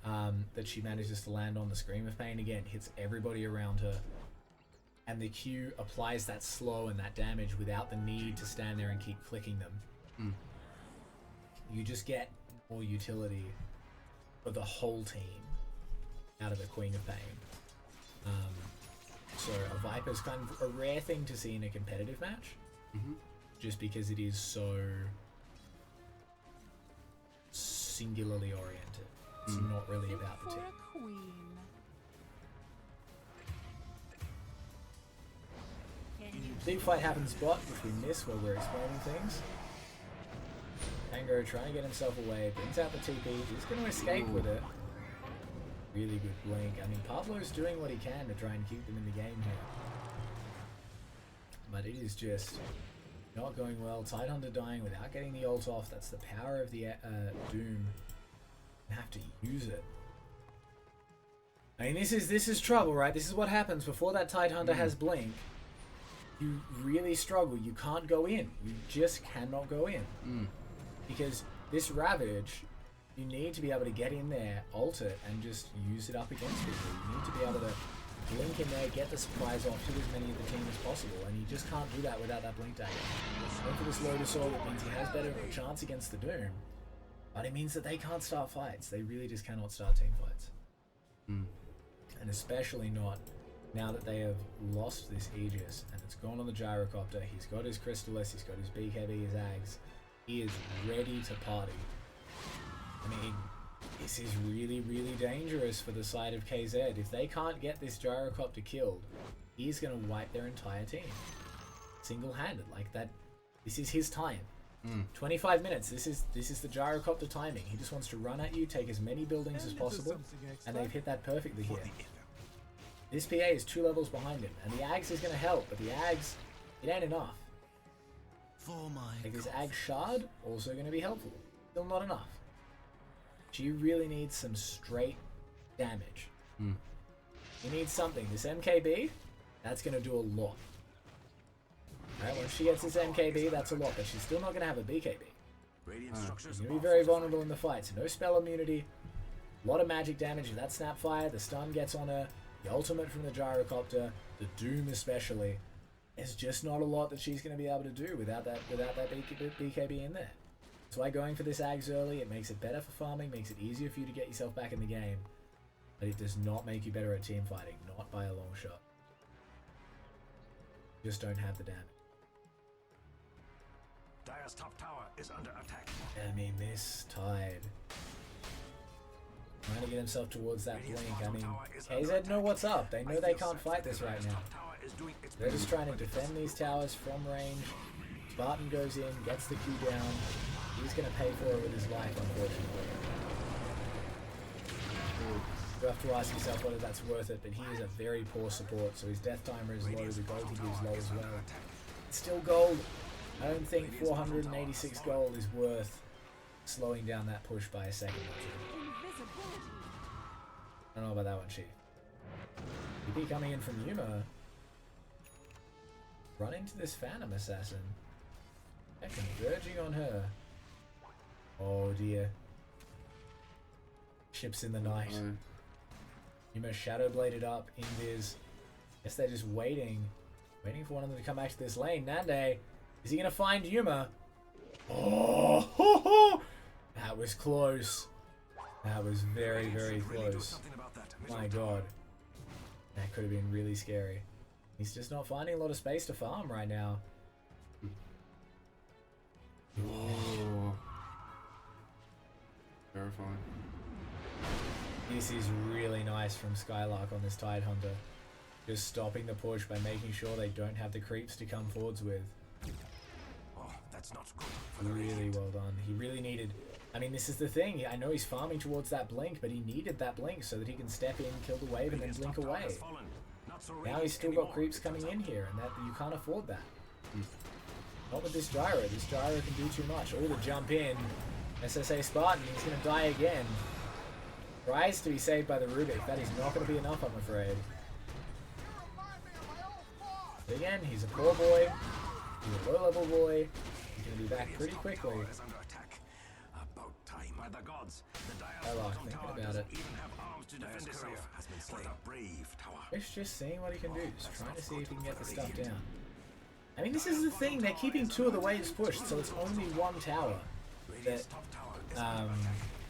Speaker 1: that she manages to land on. The Scream of Pain again hits everybody around her. And the Q applies that slow and that damage without the need to stand there and keep flicking them. You just get more utility for the whole team out of the Queen of Pain. So a Viper's kind of a rare thing to see in a competitive match, just because it is so singularly oriented. It's not really about the
Speaker 6: For
Speaker 1: team.
Speaker 6: a queen.
Speaker 1: Big fight happens bot, which we miss while we're explaining things. Tango trying to get himself away, brings out the TP, he's going to escape with it. Really good blink. I mean, Pablo's doing what he can to try and keep them in the game here. But it is just not going well. Tidehunter dying without getting the ult off. That's the power of the Doom. You have to use it. I mean, this is trouble, right? This is what happens before that Tidehunter has blink. You really struggle. You can't go in. You just cannot go in. Because this Ravage, you need to be able to get in there, ult it, and just use it up against people. You need to be able to blink in there, get the supplies off to as many of the team as possible, and you just can't do that without that blink dagger. Going for this Lotus Orb, it means he has better of a chance against the Doom, but it means that they can't start fights. They really just cannot start team fights. And especially not now that they have lost this Aegis, and it's gone on the Gyrocopter. He's got his Crystallis, he's got his Beak Heavy, his Ags. He is ready to party. I mean, this is really, really dangerous for the side of KZ. If they can't get this Gyrocopter killed, he's going to wipe their entire team. Single-handed, like that. This is his time. 25 minutes. This is the gyrocopter timing. He just wants to run at you, take as many buildings as possible, and they've hit that perfectly here. This PA is 2 levels behind him, and the Ags is going to help, but the Ags, it ain't enough. Like this Ag Shard, also going to be helpful. Still not enough. She really needs some straight damage. You need something. This MKB, that's going to do a lot. Alright, once she gets this MKB, that's a lot, but she's still not going to have a BKB. She's going to be very vulnerable in the fight, so no spell immunity. A lot of magic damage. If that Snapfire, the stun gets on her, the ultimate from the gyrocopter, the Doom especially. There's just not a lot that she's going to be able to do without that BKB in there. That's why going for this Ags early, it makes it better for farming, makes it easier for you to get yourself back in the game. But it does not make you better at team fighting, not by a long shot. You just don't have the damage.
Speaker 2: Dire's top tower is under attack.
Speaker 1: I mean, this Tide. Trying to get himself towards that blink. I mean, KZ know what's up. They know they can't fight this right now. They're just trying to defend these towers from range. Spartan goes in, gets the Q down. He's going to pay for it with his life, unfortunately. You have to ask yourself whether that's worth it, but he is a very poor support, so his death timer is low, the gold he gives low as well. It's still gold. I don't think 486 gold is worth slowing down that push by a second or two. I don't know about that one, Chief. EP coming in from Yuma. Run into this Phantom Assassin. They're converging on her. Oh dear. Ships in the night. Yuma shadow bladed up. Invis. Guess they're just waiting. Waiting for one of them to come back to this lane. Nande. Is he going to find Yuma? Oh! That was close. That was very, very close. My god. That could have been really scary. He's just not finding a lot of space to farm right now.
Speaker 3: Oh. Terrifying.
Speaker 1: This is really nice from Skylark on this Tide Hunter. Just stopping the push by making sure they don't have the creeps to come forwards with.
Speaker 2: Oh, that's not good for the
Speaker 1: Really well done. He really needed... I mean, this is the thing. I know he's farming towards that blink, but he needed that blink so that he can step in, kill the wave, and then blink away. Now he's still got creeps coming in here, and that you can't afford that. Not with this gyro. This gyro can do too much. All the jump in. SSA Spartan, he's going to die again. Tries to be saved by the Rubik. That is not going to be enough, I'm afraid. But again, he's a poor boy. He's a low-level boy. He's going to be back pretty quickly. I like thinking about it. Fish just seeing what he can do. Just trying to see if he can get the stuff down. I mean, this is the thing. They're keeping 2 of the waves pushed, so it's only 1 tower that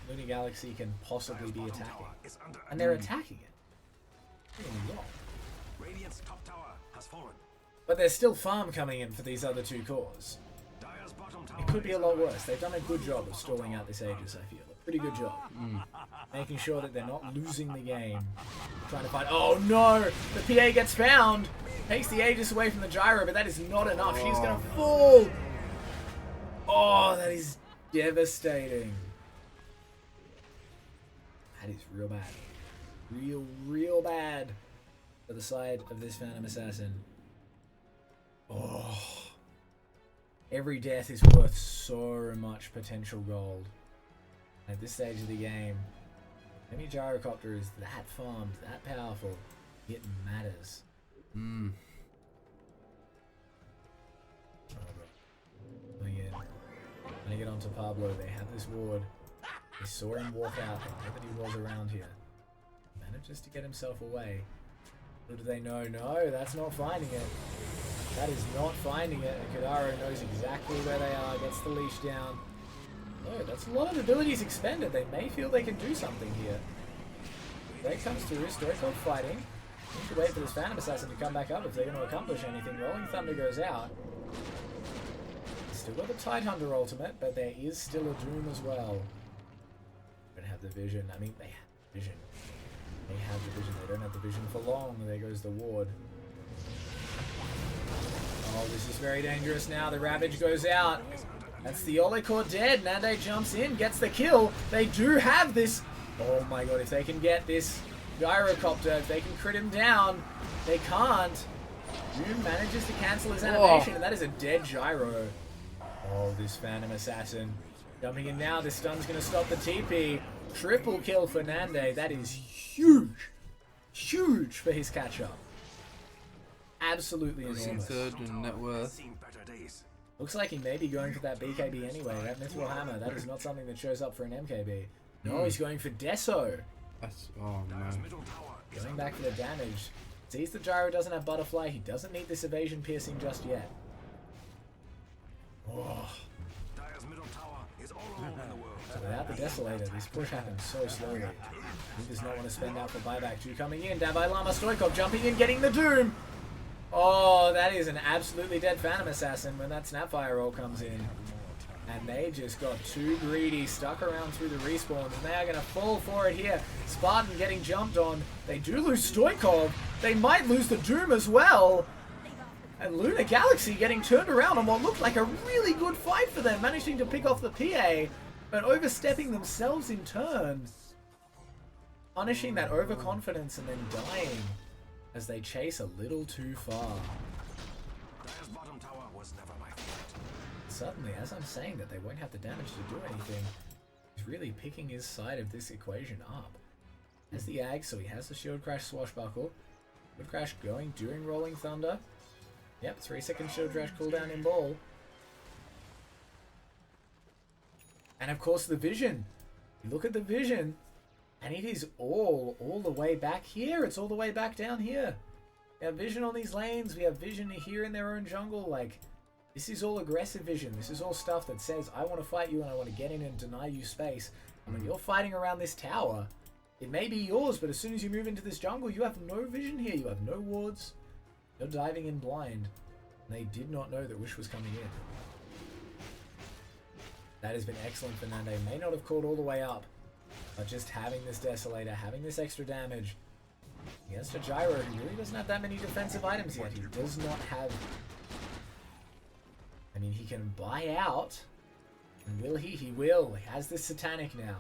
Speaker 1: Lunar Galaxy can possibly be attacking. And they're attacking it.
Speaker 2: Radiant's top tower has fallen.
Speaker 1: But there's still farm coming in for these other 2 cores. It could be a lot worse. They've done a good job of stalling out this Aegis, I feel. A pretty good job. Making sure that they're not losing the game. Trying to find... Oh no! The PA gets found! Takes the Aegis away from the gyro, but that is not enough. She's gonna fall! Oh, that is devastating. That is real bad. Real bad for the side of this Phantom Assassin. Oh. Every death is worth so much potential gold. At this stage of the game, maybe Gyrocopter is that farmed, that powerful. It matters. Going in. When I get onto Pablo, they have this ward. They saw him walk out. They know that he was around here. He manages to get himself away. Little do they know, no, that's not finding it. That is not finding it. And Kadaro knows exactly where they are, gets the leash down. No, that's a lot of abilities expended. They may feel they can do something here. Break comes through, Storycode fighting. Need to wait for this Phantom Assassin to come back up if they're going to accomplish anything. Rolling Thunder goes out. Still got the Tidehunter ultimate, but there is still a Doom as well. Don't have the vision. I mean, they have the vision. They have the vision. They don't have the vision for long. There goes the ward. Oh, this is very dangerous now. The Ravage goes out. That's the Olikor dead. Nande jumps in, gets the kill. They do have this. Oh my god, if they can get this gyrocopter, if they can crit him down, they can't. Noob manages to cancel his animation, and that is a dead gyro. Oh, this Phantom Assassin. Jumping in now, this stun's going to stop the TP. Triple kill for Nande. That is huge. Huge for his catch-up. Absolutely enormous.
Speaker 3: Third in net worth.
Speaker 2: Seen better days.
Speaker 1: Looks like he may be going for that BKB anyway. That Mithril Hammer, that is not something that shows up for an MKB. No, he's going for Deso.
Speaker 3: That's, oh no.
Speaker 2: Middle tower is
Speaker 1: Going back for the damage. Sees the gyro doesn't have butterfly. He doesn't need this evasion piercing just yet. Oh.
Speaker 2: Dire's middle tower is all alone in the world.
Speaker 1: So without the Desolator, this push happens so slowly. He does not want to spend out for buyback. 2 coming in. Dabai Lama Stoikov jumping in, getting the Doom. Oh, that is an absolutely dead Phantom Assassin when that Snapfire roll comes in. And they just got too greedy, stuck around through the respawns, and they are going to fall for it here. Spartan getting jumped on. They do lose Stoikov. They might lose the Doom as well. And Lunar Galaxy getting turned around on what looked like a really good fight for them, managing to pick off the PA, but overstepping themselves in turn. Punishing that overconfidence and then dying as they chase a little too far.
Speaker 2: Dire's bottom tower was never my favorite.
Speaker 1: Suddenly, as I'm saying that they won't have the damage to do anything, he's really picking his side of this equation up. Has the Ag, so he has the Shield Crash Swashbuckle. Shield Crash going, doing Rolling Thunder. Yep, 3-second Shield Crash cooldown in ball. And of course the vision. You look at the vision, and it is all the way back here. It's all the way back down here. We have vision on these lanes. We have vision here in their own jungle. Like, this is all aggressive vision. This is all stuff that says, I want to fight you and I want to get in and deny you space. And when you're fighting around this tower, it may be yours, but as soon as you move into this jungle, you have no vision here. You have no wards. You're diving in blind. And they did not know that Wish was coming in. That has been excellent for Nande. May not have caught all the way up, but just having this Desolator, having this extra damage against a Gyro who really doesn't have that many defensive items yet. He does not have... I mean, he can buy out. And will he? He will. He has this Satanic now.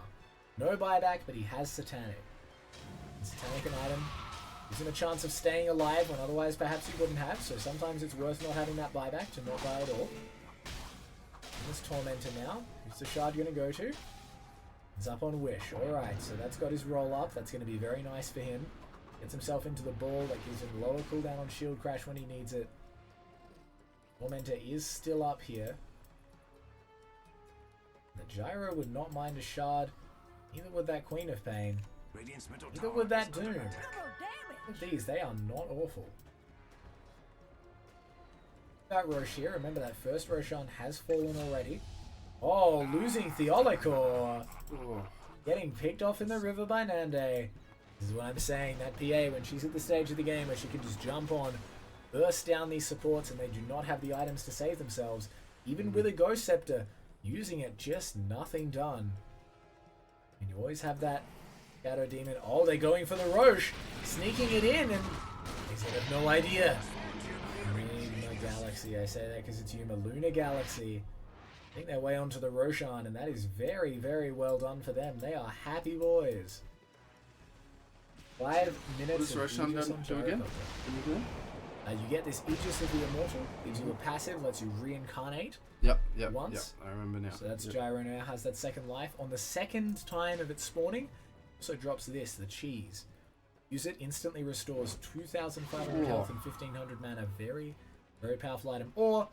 Speaker 1: No buyback, but he has Satanic. And Satanic an item gives him a chance of staying alive when otherwise perhaps he wouldn't have. So sometimes it's worth not having that buyback to not buy at all. And this Tormentor now. Who's the shard going to go to? It's up on Wish. Alright, so that's got his roll up. That's going to be very nice for him. Gets himself into the ball. That gives him lower cooldown on Shield Crash when he needs it. Tormentor is still up here. The Gyro would not mind a shard. Neither would that Queen of Pain.
Speaker 2: Radiant's middle
Speaker 1: Neither
Speaker 2: tower
Speaker 1: would that
Speaker 2: is
Speaker 1: Doom.
Speaker 2: under
Speaker 1: Look
Speaker 2: attack.
Speaker 1: at these, they are not awful. That Roche here, remember that first Roshan has fallen already. Oh, losing Theolikor.
Speaker 3: Oh.
Speaker 1: Getting picked off in the river by Nande. This is what I'm saying, that PA, when she's at the stage of the game where she can just jump on, burst down these supports, and they do not have the items to save themselves, even with a Ghost Scepter, using it, just nothing done. And you always have that Shadow Demon. Oh, they're going for the Roche, sneaking it in, and they have no idea. Luna Galaxy, I say that because it's Yuma. Luna Galaxy. I think their way onto the Roshan, and that is very, very well done for them. They are happy boys. 5 minutes.
Speaker 3: What does Roshan do again?
Speaker 1: You get this Aegis of the Immortal. Gives you a passive, lets you reincarnate.
Speaker 3: Yep.
Speaker 1: Once.
Speaker 3: I remember now.
Speaker 1: So that's Gyro now, has that second life. On the second time of its spawning, also drops this, the Cheese. Use it, instantly restores 2,500 health and 1,500 mana. Very, very powerful item. Or,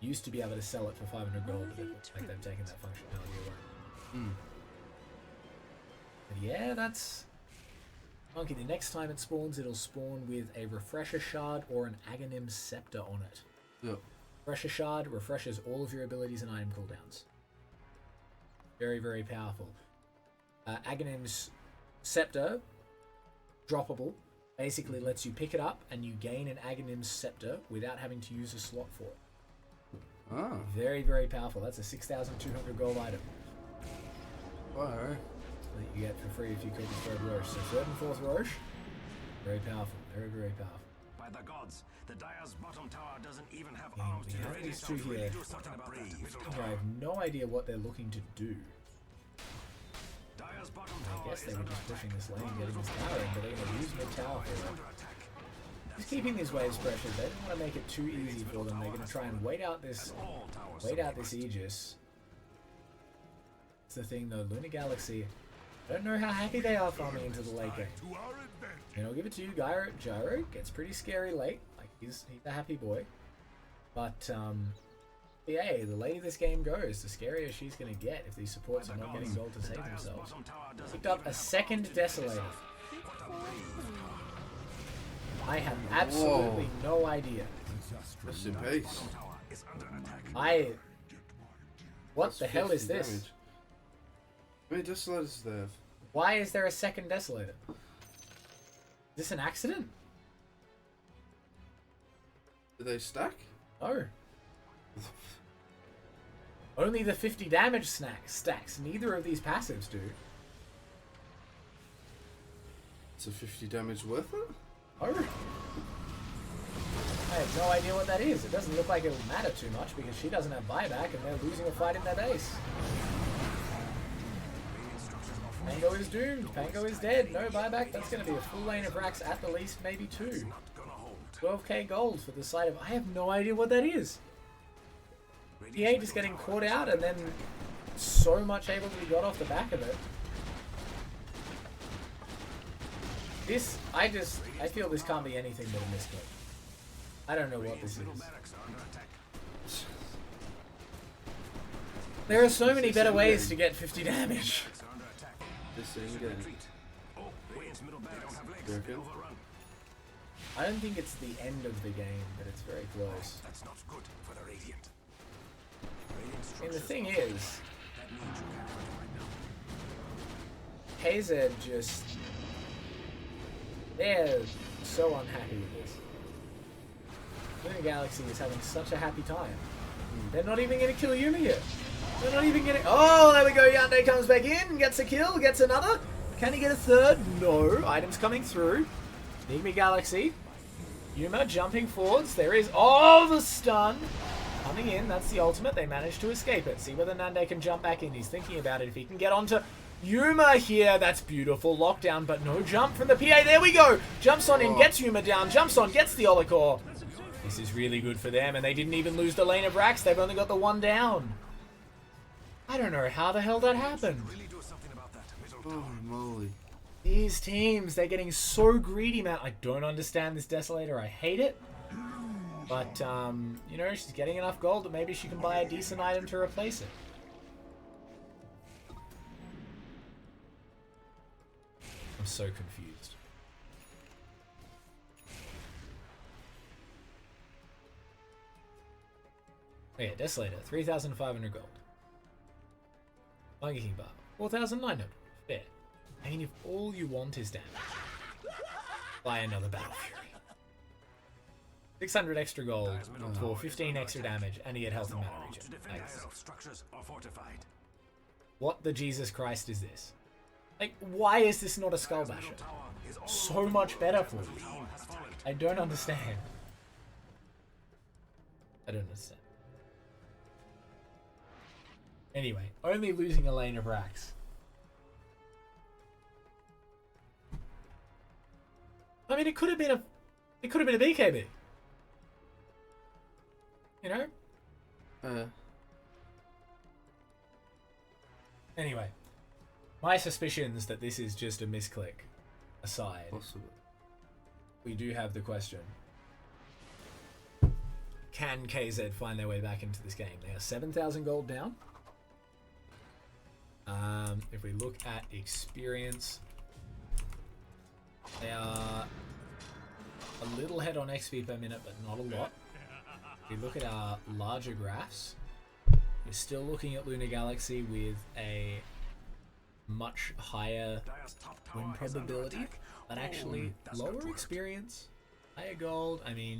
Speaker 1: used to be able to sell it for 500 gold, but it looks like they've taken that functionality away. But yeah, that's... Monkey, the next time it spawns, it'll spawn with a Refresher Shard or an Aghanim Scepter on it.
Speaker 3: Yep.
Speaker 1: Refresher Shard refreshes all of your abilities and item cooldowns. Very, very powerful. Aghanim's Scepter, droppable, basically lets you pick it up and you gain an Aghanim's Scepter without having to use a slot for it.
Speaker 3: Oh.
Speaker 1: Very, very powerful. That's a 6,200 gold item
Speaker 3: Alright.
Speaker 1: that you get for free if you kill the third Roche. So third and fourth Roche, very powerful. Very, very powerful.
Speaker 2: By the gods, the Dire's bottom tower does doesn't even have
Speaker 1: Yeah,
Speaker 2: arms
Speaker 1: we
Speaker 2: to
Speaker 1: have
Speaker 2: defend
Speaker 1: these
Speaker 2: itself.
Speaker 1: two
Speaker 2: You really
Speaker 1: here.
Speaker 2: do something about that, middle
Speaker 1: I
Speaker 2: tower.
Speaker 1: have no idea what they're looking to do.
Speaker 2: Dyer's bottom
Speaker 1: I
Speaker 2: tower
Speaker 1: guess they
Speaker 2: is
Speaker 1: were
Speaker 2: under
Speaker 1: just pushing
Speaker 2: attack.
Speaker 1: this lane, getting this tower in, but they're going to use mid-tower for it.
Speaker 2: Under attack.
Speaker 1: Just keeping these waves pressured. They don't want to make it too easy for them. They're going to try and wait out this
Speaker 2: All towers
Speaker 1: Aegis. It's the thing though, Lunar Galaxy, I don't know how happy they are farming into the late game. And I'll give it to you, Gyro gets pretty scary late. Like he's a happy boy. But yeah, the later this game goes, the scarier she's gonna get if these supports are not getting gold to save themselves.
Speaker 2: bottom tower doesn't
Speaker 1: Picked up a second Desolator. I have absolutely no idea.
Speaker 3: Rest in peace.
Speaker 2: tower is under attack.
Speaker 1: What
Speaker 3: That's
Speaker 1: the hell is
Speaker 3: 50
Speaker 1: this?
Speaker 3: damage. How many desolators do they have?
Speaker 1: Why is there a second Desolator? Is this an accident?
Speaker 3: Do they stack?
Speaker 1: No. Only the 50 damage stacks. Neither of these passives do.
Speaker 3: Is a 50 damage worth it?
Speaker 1: Oh. I have no idea what that is. It doesn't look like it'll matter too much because she doesn't have buyback and they're losing a fight in their base. Pango is doomed. Pango is dead. No buyback. That's going to be a full lane of racks at the least, maybe 2. 12k gold for the side of... I have no idea what that is. PA just getting caught out and then so much able to be got off the back of it. This, I feel this can't be anything but a misclick. I don't know what this is. There are so many better ways to get 50 damage.
Speaker 3: This in game. You reckon?
Speaker 1: I don't think it's the end of the game, but it's very close.
Speaker 2: That's not good for the Radiant.
Speaker 1: And the thing is, KZ just... They're so unhappy with this. Lunar Galaxy is having such a happy time. They're not even going to kill Yuma yet. They're not even getting... Oh, there we go. Yandere comes back in, gets a kill, gets another. Can he get a third? No. Items coming through. Enigma Galaxy. Yuma jumping forwards. There is... Oh, the stun. Coming in. That's the ultimate. They managed to escape it. See whether Nande can jump back in. He's thinking about it. If he can get onto Yuma here. That's beautiful. Lockdown, but no jump from the PA. There we go. Jumps on in, gets Yuma down. Jumps on, gets the Olikor. This is really good for them, and they didn't even lose the lane of racks. They've only got the one down. I don't know how the hell that happened.
Speaker 3: Oh moly.
Speaker 1: These teams, they're getting so greedy, man. I don't understand this Desolator. I hate it. But, you know, she's getting enough gold that maybe she can buy a decent item to replace it. I'm so confused. Okay, Desolator, 3,500 gold. Monkey King Bar, 4,900. Fair. I mean, if all you want is damage, buy another Battle Fury. 600 extra gold for 15 extra damage, and you get health and mana regen. Nice.
Speaker 2: Structures are fortified.
Speaker 1: What the Jesus Christ is this? Like, why is this not a Skull Basher? So much better for you. I don't understand. I don't understand. Anyway, only losing a lane of racks. I mean, it could have been a BKB. You know? Anyway, my suspicions that this is just a misclick aside,
Speaker 3: Possible.
Speaker 1: we do have the question. Can KZ find their way back into this game? They are 7,000 gold down. If we look at experience, they are a little ahead on XP per minute, but not a lot. If we look at our larger graphs, we're still looking at Lunar Galaxy with a much higher win probability, but actually lower experience, higher gold. I mean,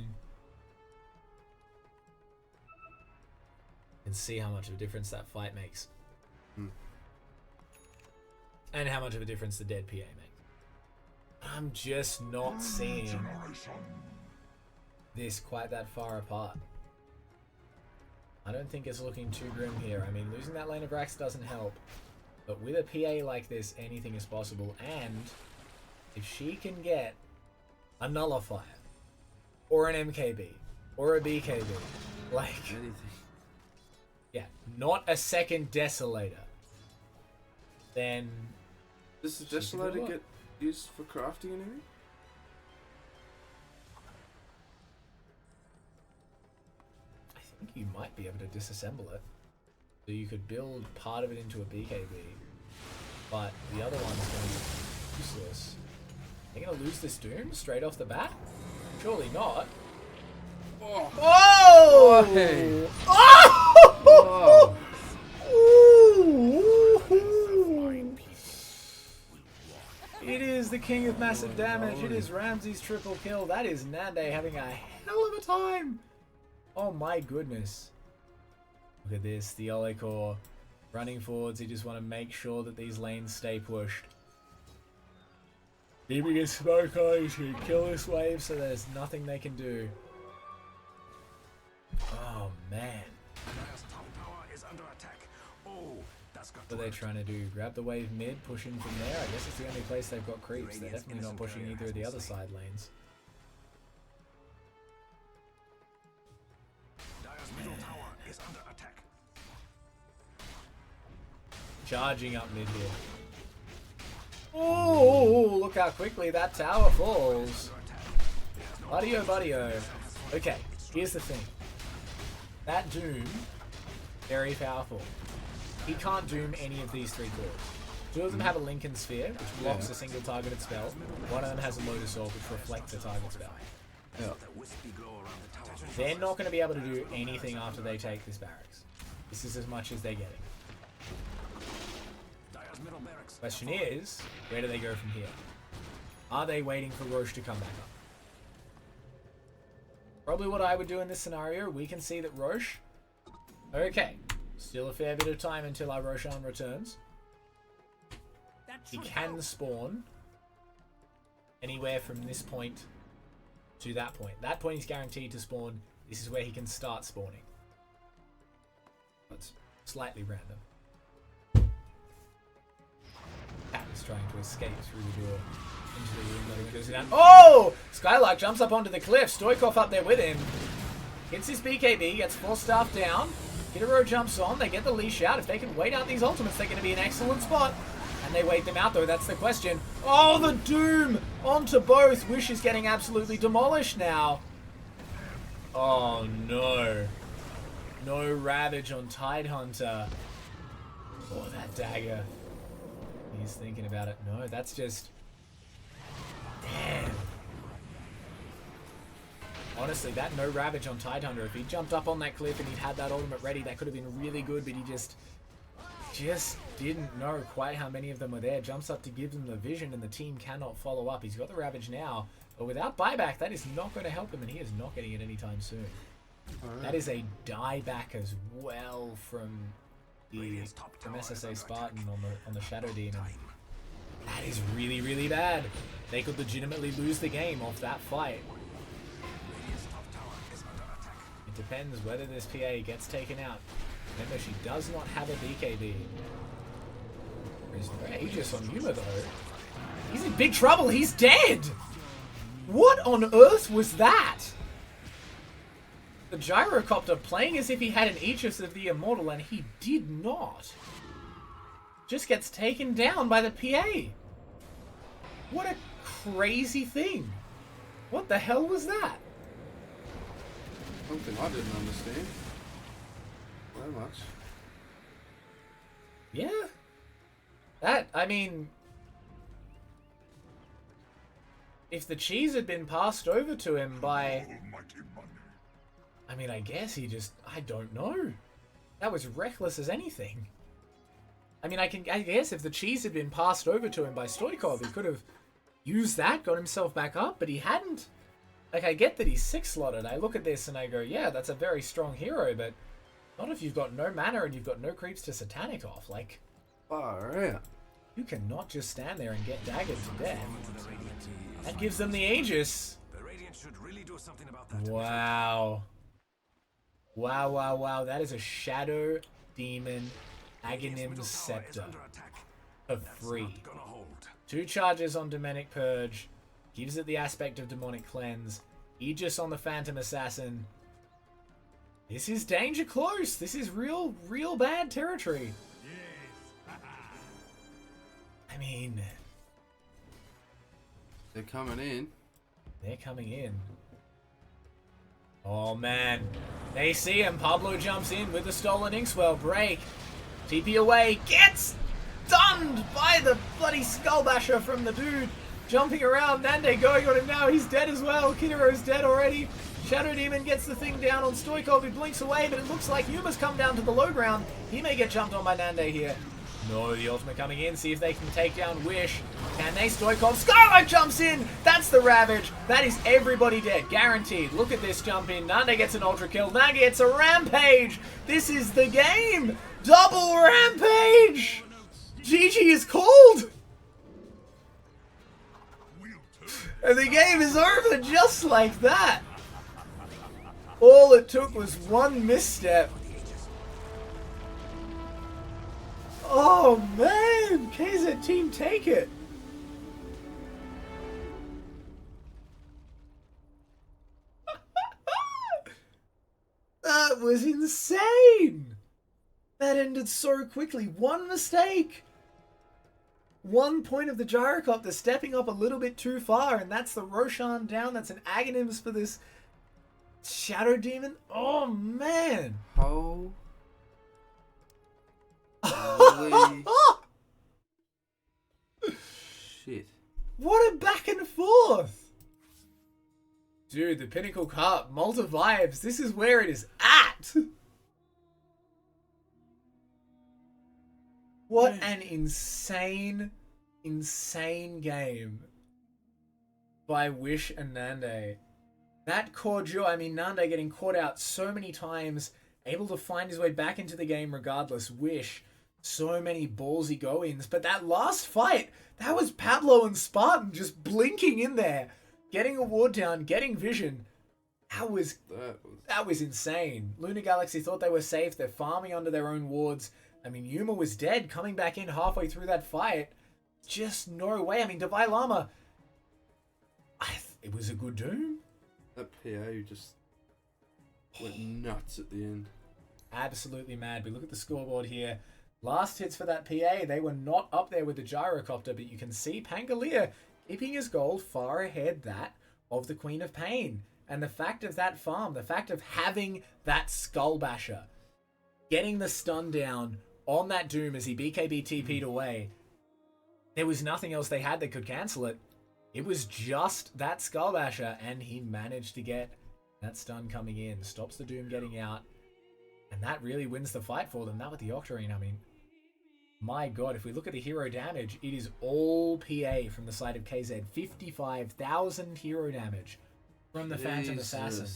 Speaker 1: you can see how much of a difference that fight makes. And how much of a difference the dead PA makes. I'm just not seeing this quite that far apart. I don't think it's looking too grim here. I mean, losing that lane of Rax doesn't help. But with a PA like this, anything is possible. And if she can get a Nullifier, or an MKB, or a BKB, like...
Speaker 3: Anything.
Speaker 1: Yeah, not a second Desolator, then...
Speaker 3: Does the Desolator get used for crafting anything?
Speaker 1: I think you might be able to disassemble it. So you could build part of it into a BKB, but the other one's going to be useless. Are you going to lose this Doom straight off the bat? Surely not.
Speaker 3: Oh!
Speaker 1: Oh!
Speaker 3: Hey.
Speaker 1: Oh! It is the king of massive damage. It is Ramsey's triple kill. That is Nande having a hell of a time. Oh my goodness. Look at this. The Olekor running forwards. He just want to make sure that these lanes stay pushed. Keeping his smoke on to kill this wave so there's nothing they can do. Oh man. What are they trying to do? Grab the wave mid, push in from there? I guess it's the only place they've got creeps. They're definitely not pushing either of the other side lanes. Charging up mid here. Oh, look how quickly that tower falls. Buddy-o, buddy-o. Okay, here's the thing. That Doom, very powerful. He can't Doom any of these three cores. Two of them have a Lincoln Sphere, which blocks a single targeted spell. One of them has a Lotus Orb, which reflects a target spell.
Speaker 3: Yeah.
Speaker 1: They're not going to be able to do anything after they take this barracks. This is as much as they're getting. Question is, where do they go from here? Are they waiting for Roche to come back up? Probably what I would do in this scenario. We can see that Roche... Okay. Still a fair bit of time until our Roshan returns. He can spawn anywhere from this point to that point. That point he's guaranteed to spawn. This is where he can start spawning. That's slightly random. Cat is trying to escape through the door into the room, letting it go down. Oh! Skylark jumps up onto the cliff. Stoikov up there with him. Hits his BKB, gets 4 staff down. Hitaro jumps on, they get the leash out. If they can wait out these ultimates, they're going to be an excellent spot. And they wait them out though, that's the question. Oh, the Doom onto both. Wish is getting absolutely demolished now. Oh no. No Ravage on Tidehunter. Oh, that dagger. He's thinking about it. No, that's just... Damn. Honestly, that no Ravage on Tidehunter, if he jumped up on that cliff and he'd had that ultimate ready, that could have been really good, but he just didn't know quite how many of them were there. Jumps up to give them the vision, and the team cannot follow up. He's got the Ravage now, but without buyback, that is not going to help him, and he is not getting it anytime soon. Right. That is a dieback as well from SSA Spartan on the Shadow Demon. That is really, really bad. They could legitimately lose the game off that fight. It depends whether this PA gets taken out. Remember, she does not have a BKB. There's no Aegis on Yuma, though. He's in big trouble. He's dead! What on earth was that? The Gyrocopter playing as if he had an Aegis of the Immortal, and he did not. Just gets taken down by the PA. What a crazy thing. What the hell was that?
Speaker 3: Something I didn't understand. Very much.
Speaker 1: Yeah. That, I mean... If the cheese had been passed over to him by... I mean, I guess he just... I don't know. That was reckless as anything. I mean, I guess if the cheese had been passed over to him by Stoikov, he could have used that, got himself back up, but he hadn't. Like, I get that he's 6-slotted. I look at this and I go, yeah, that's a very strong hero, but not if you've got no mana and you've got no creeps to Satanic off. Like,
Speaker 3: far out.
Speaker 1: You cannot just stand there and get daggered to death. That gives them the Aegis.
Speaker 2: should really do something about that.
Speaker 1: Wow. Wow, wow, wow. That is a Shadow Demon Aghanim Scepter for free.
Speaker 2: Gonna hold.
Speaker 1: 2 charges on Demonic Purge. Gives it the aspect of Demonic Cleanse. Aegis on the Phantom Assassin. This is danger close. This is real bad territory. I mean,
Speaker 3: They're coming in.
Speaker 1: they're coming in. Oh man. They see him. Pablo jumps in with the stolen Inkswell. Break. TP away. Gets stunned by the bloody Skullbasher from the dude. Jumping around. Nande going on him now. He's dead as well. Kidaro's dead already. Shadow Demon gets the thing down on Stoikov, who blinks away, but it looks like Yuma's come down to the low ground. He may get jumped on by Nande here. No, the ultimate coming in. See if they can take down Wish. Can they? Stoikov. Skylight jumps in. That's the Ravage. That is everybody dead. Guaranteed. Look at this jump in. Nande gets an ultra kill. Nande gets a Rampage. This is the game. Double Rampage. GG is called. And the game is over just like that. All it took was one misstep. Oh man, KZ team take it. That was insane. That ended so quickly. One mistake. 1 point of the Gyrocopter stepping up a little bit too far, and that's the Roshan down. That's an Aghanims for this Shadow Demon. Oh man.
Speaker 3: Holy shit.
Speaker 1: What a back and forth. Dude, the Pinnacle Cup, Malta vibes. This is where it is at. What an insane game by Wish and Nande. That core duo, I mean, Nande getting caught out so many times, able to find his way back into the game regardless. Wish, so many ballsy go-ins. But that last fight, that was Pablo and Spartan just blinking in there, getting a ward down, getting vision. That was insane. Lunar Galaxy thought they were safe. They're farming under their own wards. I mean, Yuma was dead, coming back in halfway through that fight. Just no way. I mean, Davai Lama, it was a good Doom.
Speaker 3: That PA just went nuts at the end.
Speaker 1: Absolutely mad. But look at the scoreboard here. Last hits for that PA, they were not up there with the Gyrocopter, but you can see Pangolier keeping his gold far ahead that of the Queen of Pain. And the fact of that farm, the fact of having that Skullbasher, getting the stun down on that Doom as he BKB TP'd away, there was nothing else they had that could cancel it. It was just that Skullbasher, and he managed to get that stun coming in. Stops the Doom getting out, and that really wins the fight for them. That with the Octarine, I mean, my god, if we look at the hero damage, it is all PA from the side of KZ. 55,000 hero damage from the Phantom Assassin.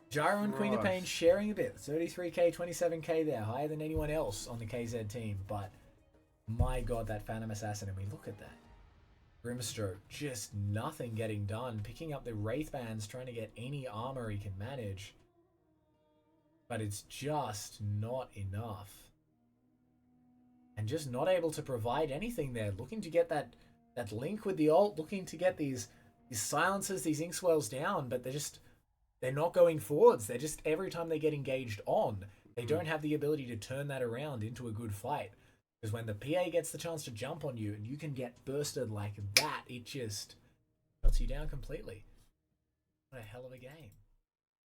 Speaker 1: Gyro and Queen of Pain sharing a bit. 33k, 27k there. Higher than anyone else on the KZ team. But my god, that Phantom Assassin. And we look at that. Grimstroke, just nothing getting done. Picking up the Wraith Bands, trying to get any armor he can manage. But it's just not enough. And just not able to provide anything there. Looking to get that link with the ult. Looking to get these silencers, these Inkswells down. But they're not going forwards. They're just, every time they get engaged on, they don't have the ability to turn that around into a good fight. Because when the PA gets the chance to jump on you and you can get bursted like that, it just shuts you down completely. What a hell of a game.